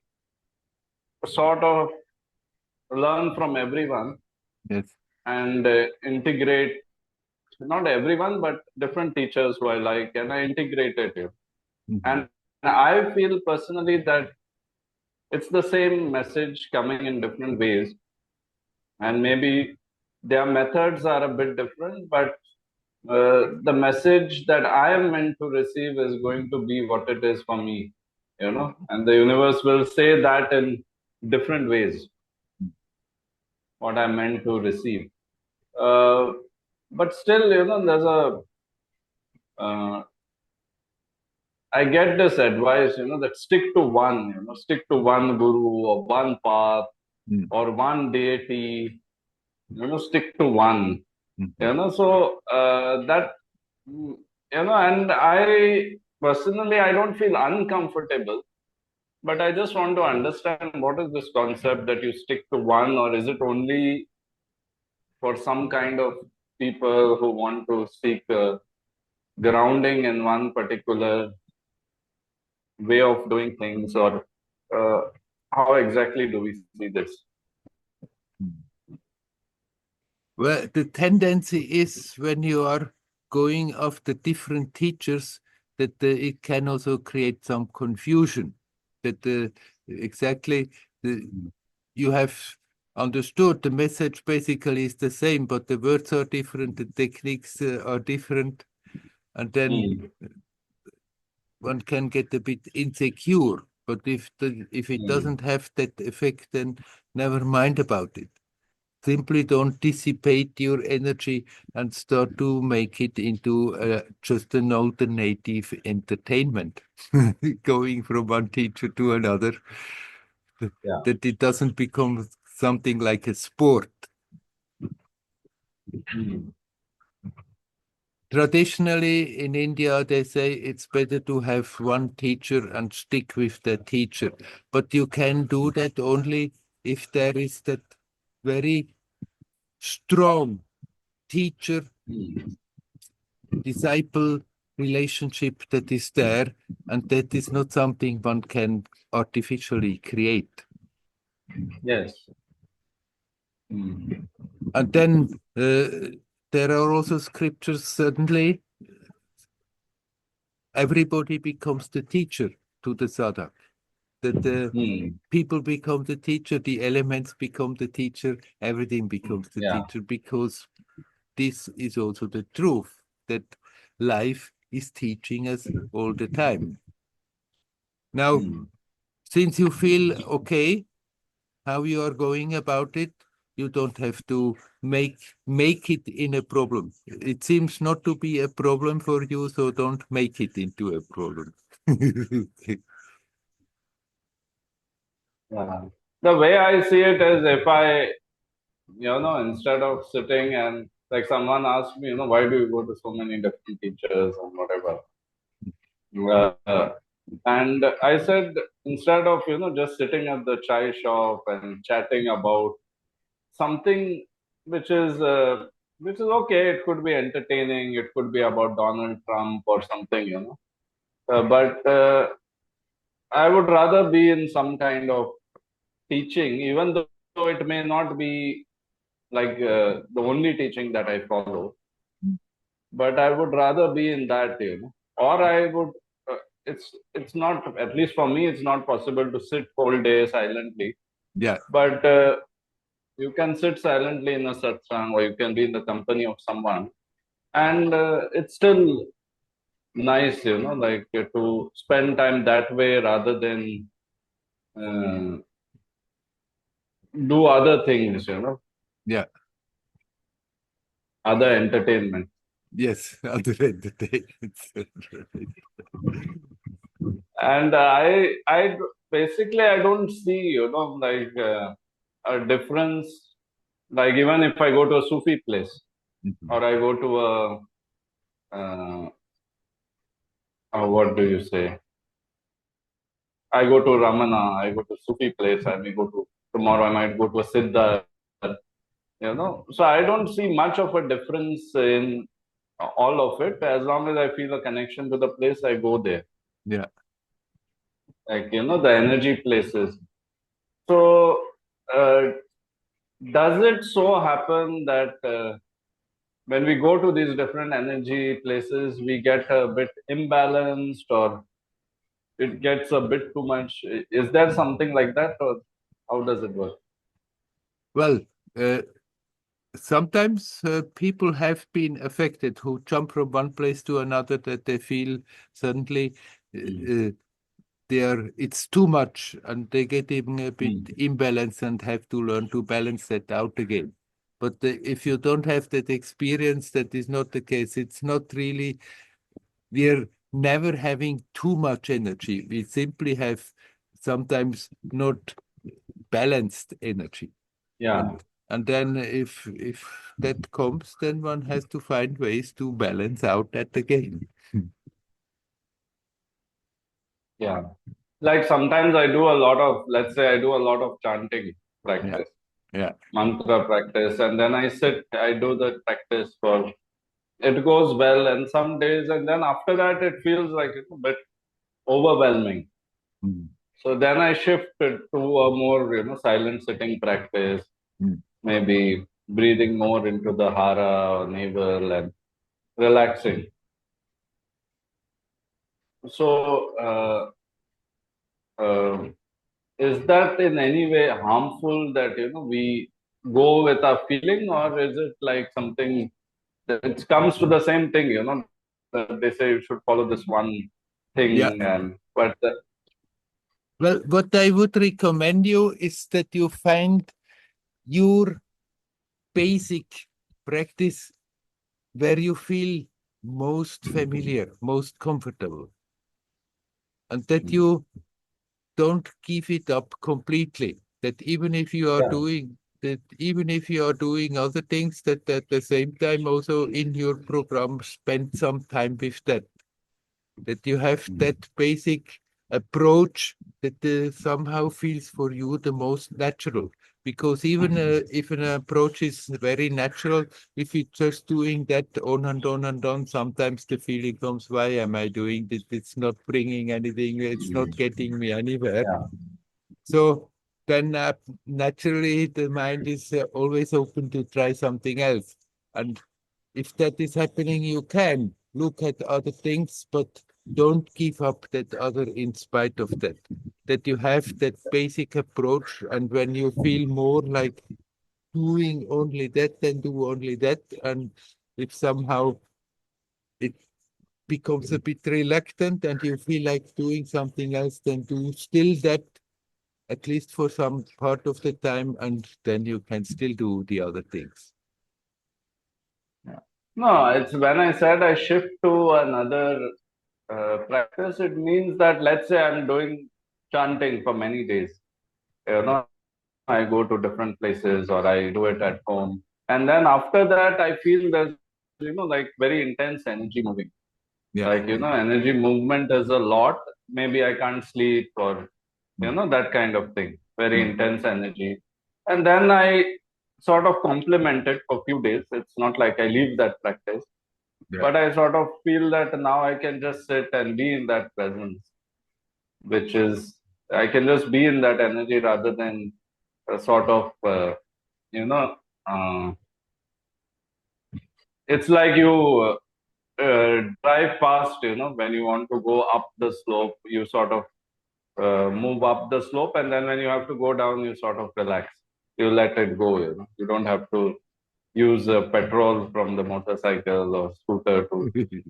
sort of learn from everyone Yes. and integrate, not everyone, but different teachers who I like, and I integrated it. Mhm. And I feel personally that it's the same message coming in different ways. and maybe their methods are a bit different, but the message that I am meant to receive is going to be what it is for me, and the universe will say that in different ways, what I'm meant to receive. But still, there's I get this advice, that stick to one guru or one path or one deity, stick to one, so that, and I personally, I don't feel uncomfortable, but I just want to understand what is this concept that you stick to one, or is it only for some kind of people who want to seek grounding in one particular way of doing things, or how exactly do we see this? Well, the tendency is when you are going after different teachers that it can also create some confusion. That exactly you have understood the message basically is the same, but the words are different, the techniques are different, and then one can get a bit insecure. But if it doesn't have that effect, then never mind about it. Simply don't dissipate your energy and start to make it into just an alternative entertainment, going from one teacher to another, that it doesn't become something like a sport. Traditionally, in India, they say it's better to have one teacher and stick with that teacher. But you can do that only if there is that very strong teacher-disciple relationship that is there, and that is not something one can artificially create. Yes. And then there are also scriptures, suddenly everybody becomes the teacher to the sadhak. That the people become the teacher, the elements become the teacher, everything becomes the teacher, because this is also the truth, that life is teaching us all the time. Now, since you feel okay how you are going about it, you don't have to make it in a problem. It seems not to be a problem for you, so don't make it into a problem. The way I see it is, if I, instead of sitting and like someone asked me, why do you go to so many different teachers and whatever? And I said, instead of, just sitting at the chai shop and chatting about something which is okay, it could be entertaining, it could be about Donald Trump or something, but I would rather be in some kind of teaching, even though it may not be like the only teaching that I follow, but I would rather be in that, or I would. It's not, at least for me, it's not possible to sit whole day silently. Yeah. But you can sit silently in a satsang, or you can be in the company of someone, and it's still nice, like to spend time that way rather than do other things, Yeah. other entertainment. Yes, other entertainments. And I basically, I don't see, like a difference. Like, even if I go to a Sufi place, or I go to what do you say? I go to Ramana, I go to Sufi place, I may go to, tomorrow I might go to a Siddha, So I don't see much of a difference in all of it. As long as I feel a connection to the place, I go there. Yeah. Like, the energy places. So, does it so happen that when we go to these different energy places, we get a bit imbalanced, or it gets a bit too much? Is there something like that, or how does it work? Well, Sometimes people have been affected who jump from one place to another, that they feel suddenly it's too much, and they get even a bit imbalanced and have to learn to balance that out again. But if you don't have that experience, that is not the case. It's not really, we're never having too much energy. We simply have sometimes not balanced energy. Yeah. And then if that comes, then one has to find ways to balance out that again. Yeah. Like sometimes I do a lot of, let's say I do a lot of chanting practice, Yeah. mantra practice, and then I sit, I do the practice for, it goes well, and some days, and then after that it feels like it's a bit overwhelming. Mm. So then I shift it to a more, silent sitting practice, maybe breathing more into the hara or navel and relaxing. So, is that in any way harmful that, we go with our feeling, or is it like something that it comes to the same thing, that they say you should follow this one thing, Yeah. and but Well, what I would recommend you is that you find your basic practice where you feel most familiar, most comfortable, and that you don't give it up completely. That even if you are doing that, even if you are doing other things, that at the same time also in your program spend some time with that. That you have that basic approach that somehow feels for you the most natural. Because even if an approach is very natural, if you're just doing that on and on and on, sometimes the feeling comes, why am I doing this? It's not bringing anything, it's not getting me anywhere. yeah. So then naturally the mind is always open to try something else. And if that is happening, you can look at other things, but don't give up that other in spite of that. That you have that basic approach, and when you feel more like doing only that, then do only that. And if somehow it becomes a bit reluctant and you feel like doing something else, then do still that, at least for some part of the time, and then you can still do the other things. No, it's when I said I shift to another practice, it means that, let's say I'm doing chanting for many days. I go to different places or I do it at home. And then after that, I feel there's, like very intense energy moving. Yeah. Like, energy movement is a lot. Maybe I can't sleep or, that kind of thing. Very intense energy. And then I sort of complement it for a few days. It's not like I leave that practice, but I sort of feel that now I can just sit and be in that presence, which is, I can just be in that energy rather than a sort of, you know, uh, it's like you drive fast, when you want to go up the slope, you sort of move up the slope, and then when you have to go down, you sort of relax. You let it go, You don't have to use petrol from the motorcycle or scooter to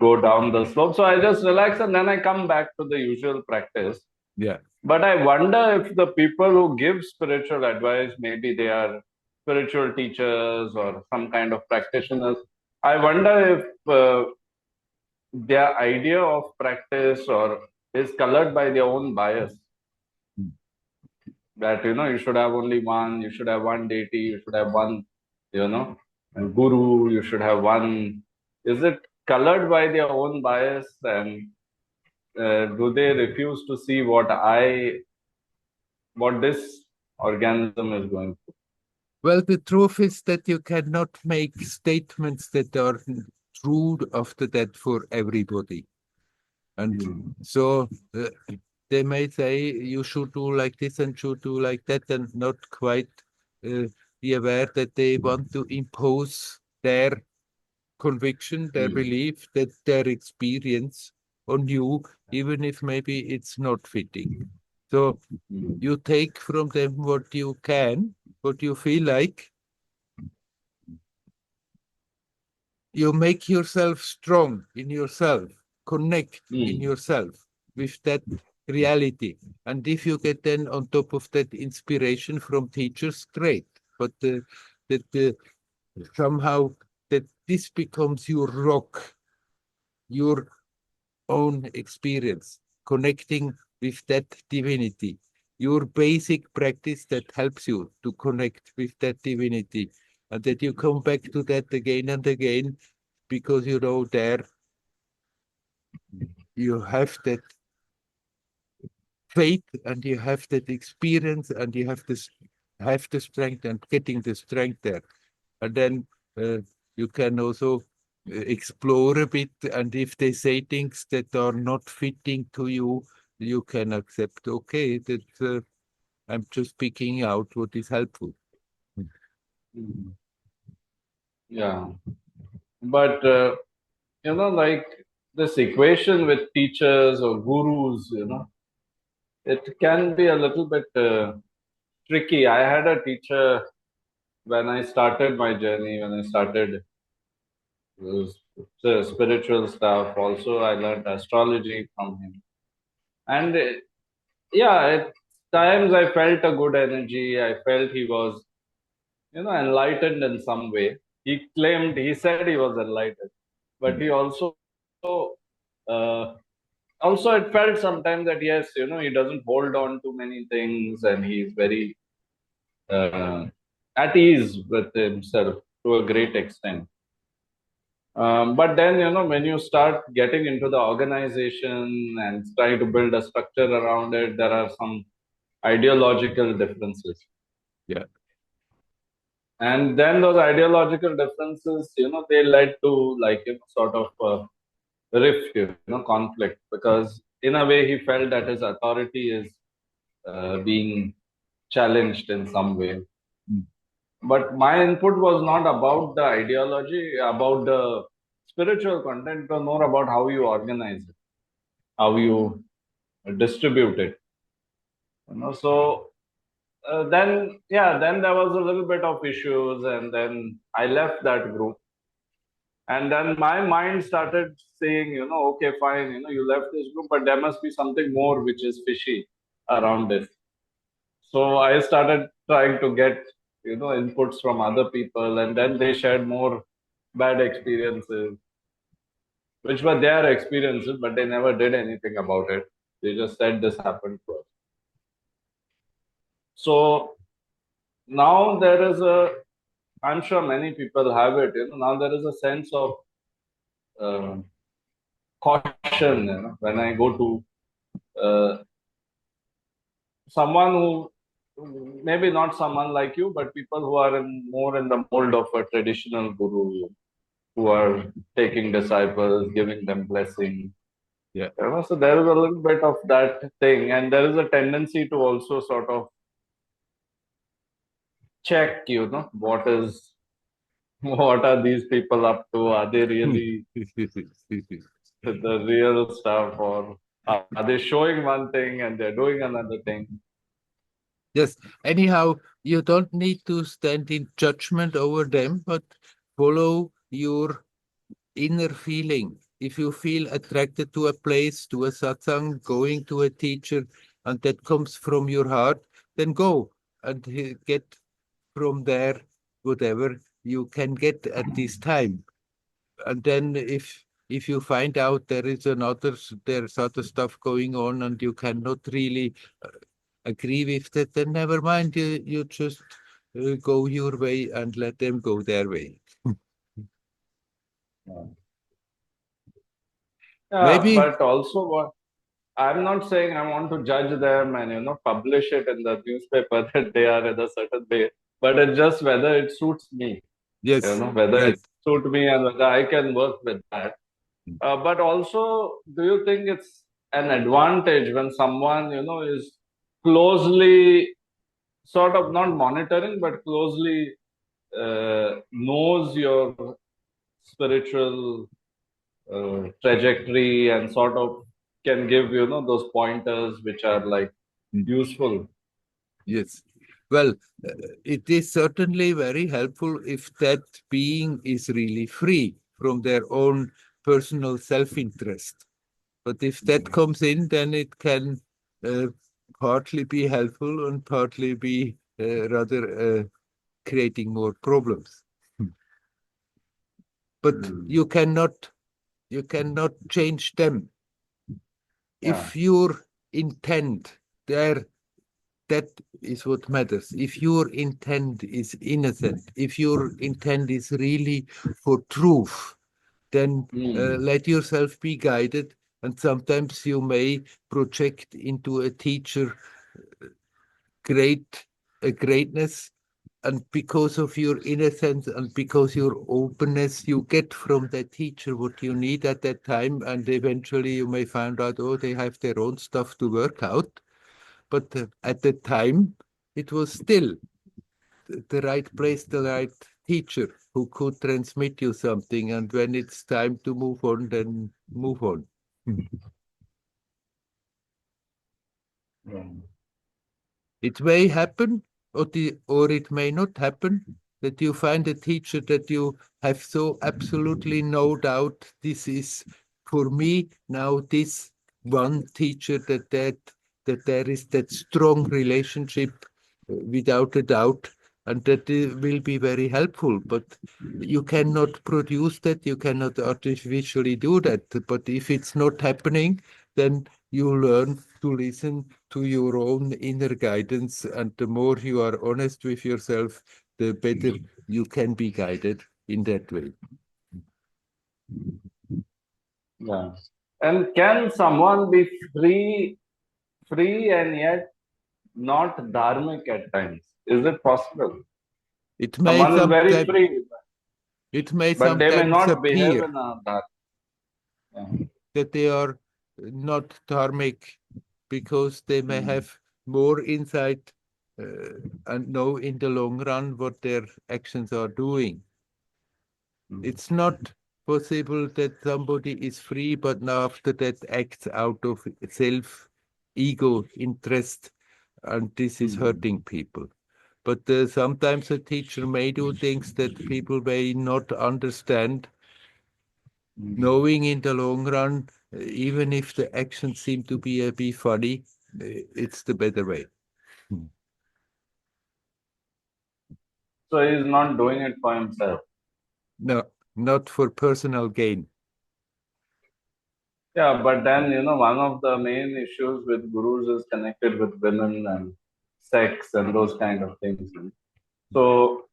go down the slope. So I just relax and then I come back to the usual practice. Yeah. But I wonder if the people who give spiritual advice, maybe they are spiritual teachers or some kind of practitioners. I wonder if their idea of practice or is colored by their own bias. That you should have only one, you should have one deity, you should have one, guru, you should have one. Is it colored by their own bias, and do they refuse to see what this organism is going through? Well, the truth is that you cannot make statements that are true after that for everybody. And so they may say you should do like this and should do like that, and not quite be aware that they want to impose their conviction, their belief, that their experience on you, even if maybe it's not fitting. So you take from them what you can, what you feel like, you make yourself strong in yourself, connect in yourself with that reality. And if you get then on top of that inspiration from teachers, great. But somehow that this becomes your rock, your own experience, connecting with that divinity, your basic practice that helps you to connect with that divinity, and that you come back to that again and again, because you know there you have that faith and you have that experience and you have the strength and getting the strength there. And then you can also explore a bit, and if they say things that are not fitting to you, you can accept, okay, that I'm just picking out what is helpful. Yeah. But, like this equation with teachers or gurus, it can be a little bit tricky. I had a teacher when I started my journey, when I started the spiritual stuff. Also, I learned astrology from him. And at times I felt a good energy. I felt he was, enlightened in some way. He said he was enlightened, but he uh, also it felt sometimes that yes, he doesn't hold on to many things and he's very at ease with himself to a great extent. But then, when you start getting into the organization and trying to build a structure around it, there are some ideological differences. Yeah. And then those ideological differences, they led to sort of rift, conflict, because in a way he felt that his authority is being challenged in some way. But my input was not about the ideology, about the spiritual content, but more about how you organize it, how you distribute it. So then there was a little bit of issues, and then I left that group. And then my mind started saying, okay, fine, you left this group, but there must be something more which is fishy around this. So I started trying to get, inputs from other people, and then they shared more bad experiences, which were their experiences, but they never did anything about it. They just said this happened to us. So now there is I'm sure many people have it, now there is a sense of caution, when I go to someone who, maybe not someone like you, but people who are more in the mold of a traditional guru, who are taking disciples, giving them blessing. Yeah. So there is a little bit of that thing, and there is a tendency to also sort of check, what are these people up to? Are they really the real stuff, or are they showing one thing and they're doing another thing? Yes. Anyhow, you don't need to stand in judgment over them, but follow your inner feeling. If you feel attracted to a place, to a satsang, going to a teacher, and that comes from your heart, then go and get from there whatever you can get at this time. And then if you find out there's other stuff going on and you cannot really agree with that, then never mind. You just go your way and let them go their way. Maybe. But also I'm not saying I want to judge them and publish it in the newspaper that they are in a certain way, but it's just whether it suits me. Yes. Whether Right. it suits me and whether I can work with that. But also, do you think it's an advantage when someone is closely, sort of not monitoring, but closely knows your spiritual trajectory and sort of can give those pointers which are like useful? Yes. Well, it is certainly very helpful if that being is really free from their own personal self-interest. But if that comes in, then it can partly be helpful and partly be rather creating more problems. But you cannot change them. If your intent there, that is what matters. If your intent is innocent, if your intent is really for truth, then let yourself be guided. And sometimes you may project into a teacher greatness, and because of your innocence and because your openness, you get from that teacher what you need at that time, and eventually you may find out, oh, they have their own stuff to work out. But at the time, it was still the right place, the right teacher who could transmit you something. And when it's time to move on, then move on. It may happen, or it may not happen, that you find a teacher that you have so absolutely no doubt this is for me now, this one teacher, that there is that strong relationship without a doubt, and that will be very helpful. But you cannot produce that, you cannot artificially do that. But if it's not happening, then you learn to listen to your own inner guidance, and the more you are honest with yourself, the better you can be guided in that way. Yeah. And can someone be free and yet not dharmic at times? Is it possible? It may Someone is very sometimes, free, it may but they may sometimes not behave appear in a dharmic. Yeah. that they are not dharmic because they may have more insight and know in the long run what their actions are doing. It's not possible that somebody is free, but now after that acts out of self, ego, interest, and this is hurting people. But sometimes a teacher may do things that people may not understand, knowing in the long run, even if the actions seem to be a bit funny, it's the better way. So he's not doing it for himself. No, not for personal gain. Yeah, but then, one of the main issues with gurus is connected with women and sex and those kind of things. So,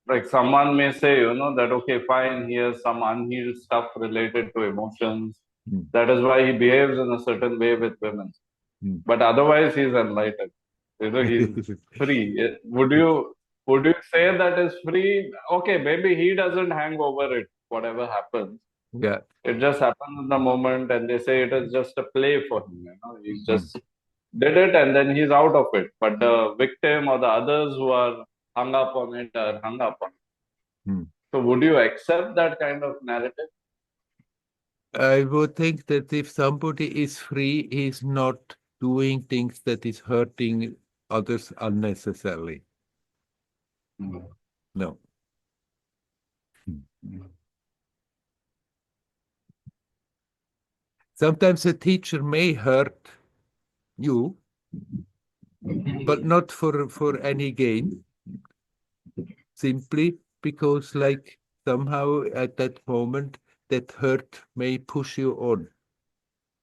like someone may say, that, okay, fine, he has some unhealed stuff related to emotions. That is why he behaves in a certain way with women. But otherwise, he's enlightened. He's free. Would you say that is free? Okay, maybe he doesn't hang over it, whatever happens. Yeah. It just happens in the moment, and they say it is just a play for him. He just did it, and then he's out of it. But the victim or the others who are hung up on it are hung up on it. So, would you accept that kind of narrative? I would think that if somebody is free, he's not doing things that is hurting others unnecessarily. No. Sometimes a teacher may hurt you, but not for any gain, simply because, like, somehow at that moment, that hurt may push you on,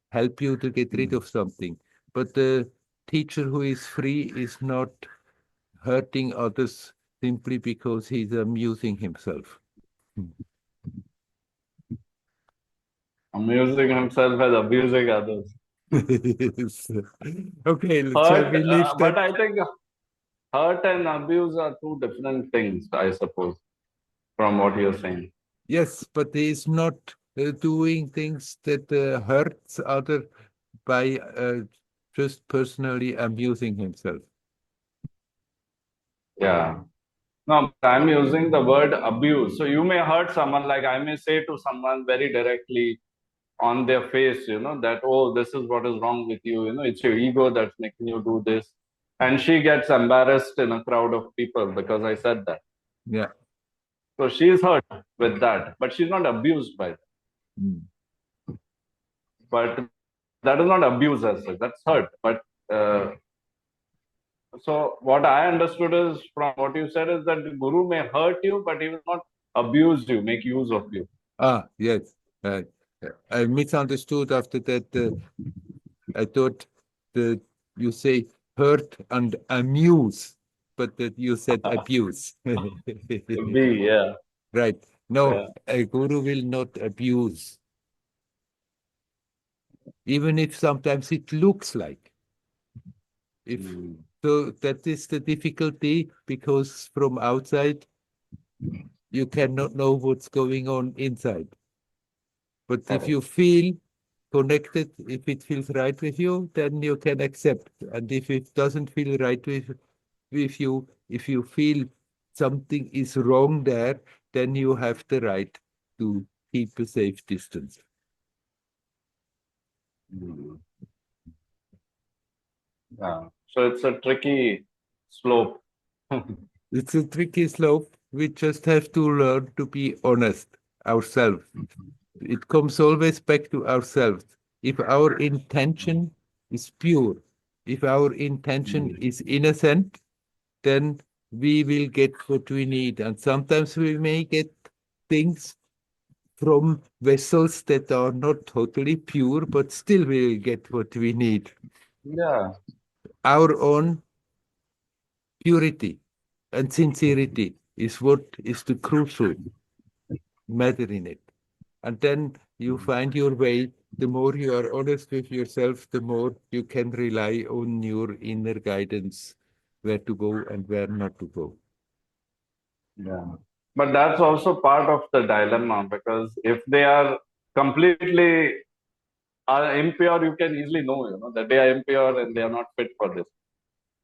help you to get rid of something. But the teacher who is free is not hurting others simply because he's amusing himself. Amusing himself as abusing others. Okay, shall we leave that? But I think hurt and abuse are two different things, I suppose, from what you're saying. Yes, but he is not doing things that hurts other by just personally amusing himself. Yeah. No, I'm using the word abuse. So you may hurt someone, like I may say to someone very directly on their face, that, oh, this is what is wrong with you. It's your ego that's making you do this. And she gets embarrassed in a crowd of people because I said that. Yeah. So she's hurt with that, but she's not abused by that. Mm. But that is not abuse as such. That's hurt. But so what I understood is from what you said is that the guru may hurt you, but he will not abuse you, make use of you. Ah, yes. I misunderstood after that. I thought that you say hurt and amuse, but that you said abuse. Be, yeah. Right. No, Yeah. a guru will not abuse, even if sometimes it looks like. If so, that is the difficulty, because from outside you cannot know what's going on inside. But if you feel connected, if it feels right with you, then you can accept. And if it doesn't feel right with you, if you feel something is wrong there, then you have the right to keep a safe distance. Yeah. So it's a tricky slope. It's a tricky slope. We just have to learn to be honest ourselves. It comes always back to ourselves. If our intention is pure, if our intention is innocent, then we will get what we need. And sometimes we may get things from vessels that are not totally pure, but still we will get what we need. Yeah. Our own purity and sincerity is what is the crucial matter in it. And then you find your way. The more you are honest with yourself, the more you can rely on your inner guidance, where to go and where not to go. Yeah. But that's also part of the dilemma, because if they are completely impure, you can easily know, that they are impure and they are not fit for this.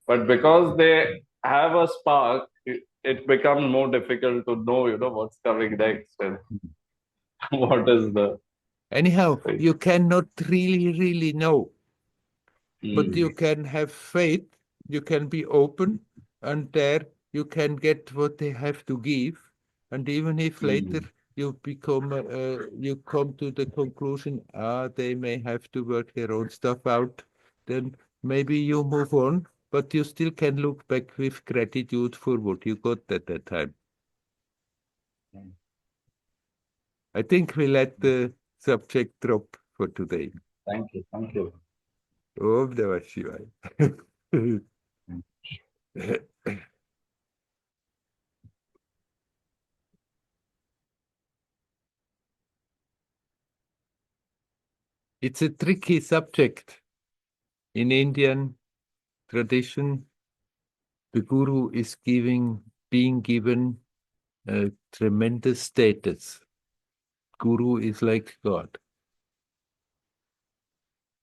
But because they have a spark, it becomes more difficult to know, what's coming next and what is the. Anyhow, you cannot really know, but you Mm. can have faith, you can be open, and there you can get what they have to give. And even if later you you come to the conclusion, they may have to work their own stuff out, then maybe you move on, but you still can look back with gratitude for what you got at that time. I think we let the subject drop for today. Thank you. Thank you. Om Namah Shivaya. It's a tricky subject. In Indian tradition, the guru is being given a tremendous status. Guru is like God,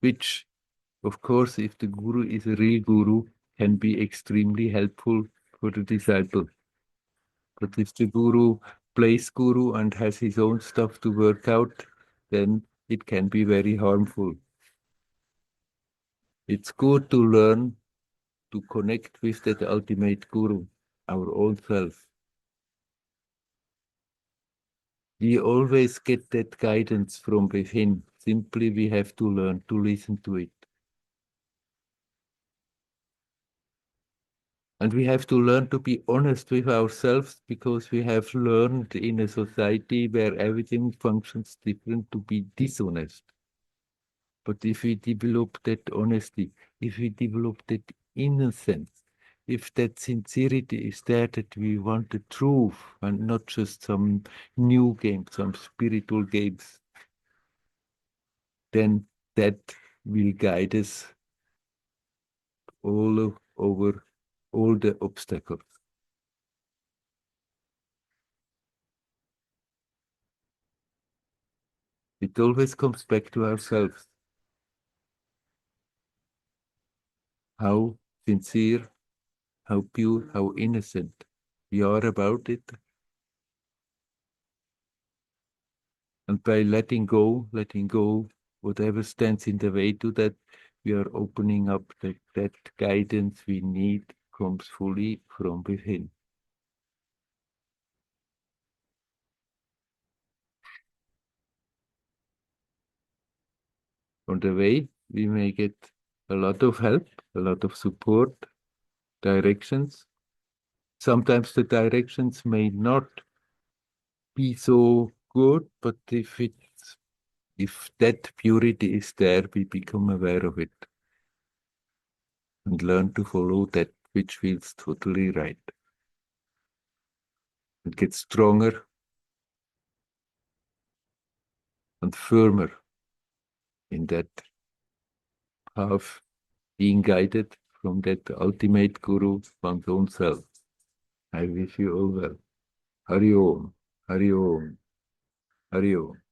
which, of course, if the guru is a real guru, can be extremely helpful for the disciple. But if the guru plays guru and has his own stuff to work out, then it can be very harmful. It's good to learn to connect with that ultimate guru, our own self. We always get that guidance from within. Simply we have to learn to listen to it. And we have to learn to be honest with ourselves, because we have learned in a society where everything functions different to be dishonest. But if we develop that honesty, if we develop that innocence, if that sincerity is there, that we want the truth and not just some new game, some spiritual games, then that will guide us over all the obstacles. It always comes back to ourselves. How sincere, how pure, how innocent we are about it. And by letting go whatever stands in the way to that, we are opening up that guidance we need comes fully from within. On the way, we may get a lot of help, a lot of support, directions. Sometimes the directions may not be so good, but if that purity is there, we become aware of it and learn to follow that which feels totally right. It gets stronger and firmer in that path, being guided from that ultimate guru, one's own self. I wish you all well. Hari Om, Hari Om, Hari Om.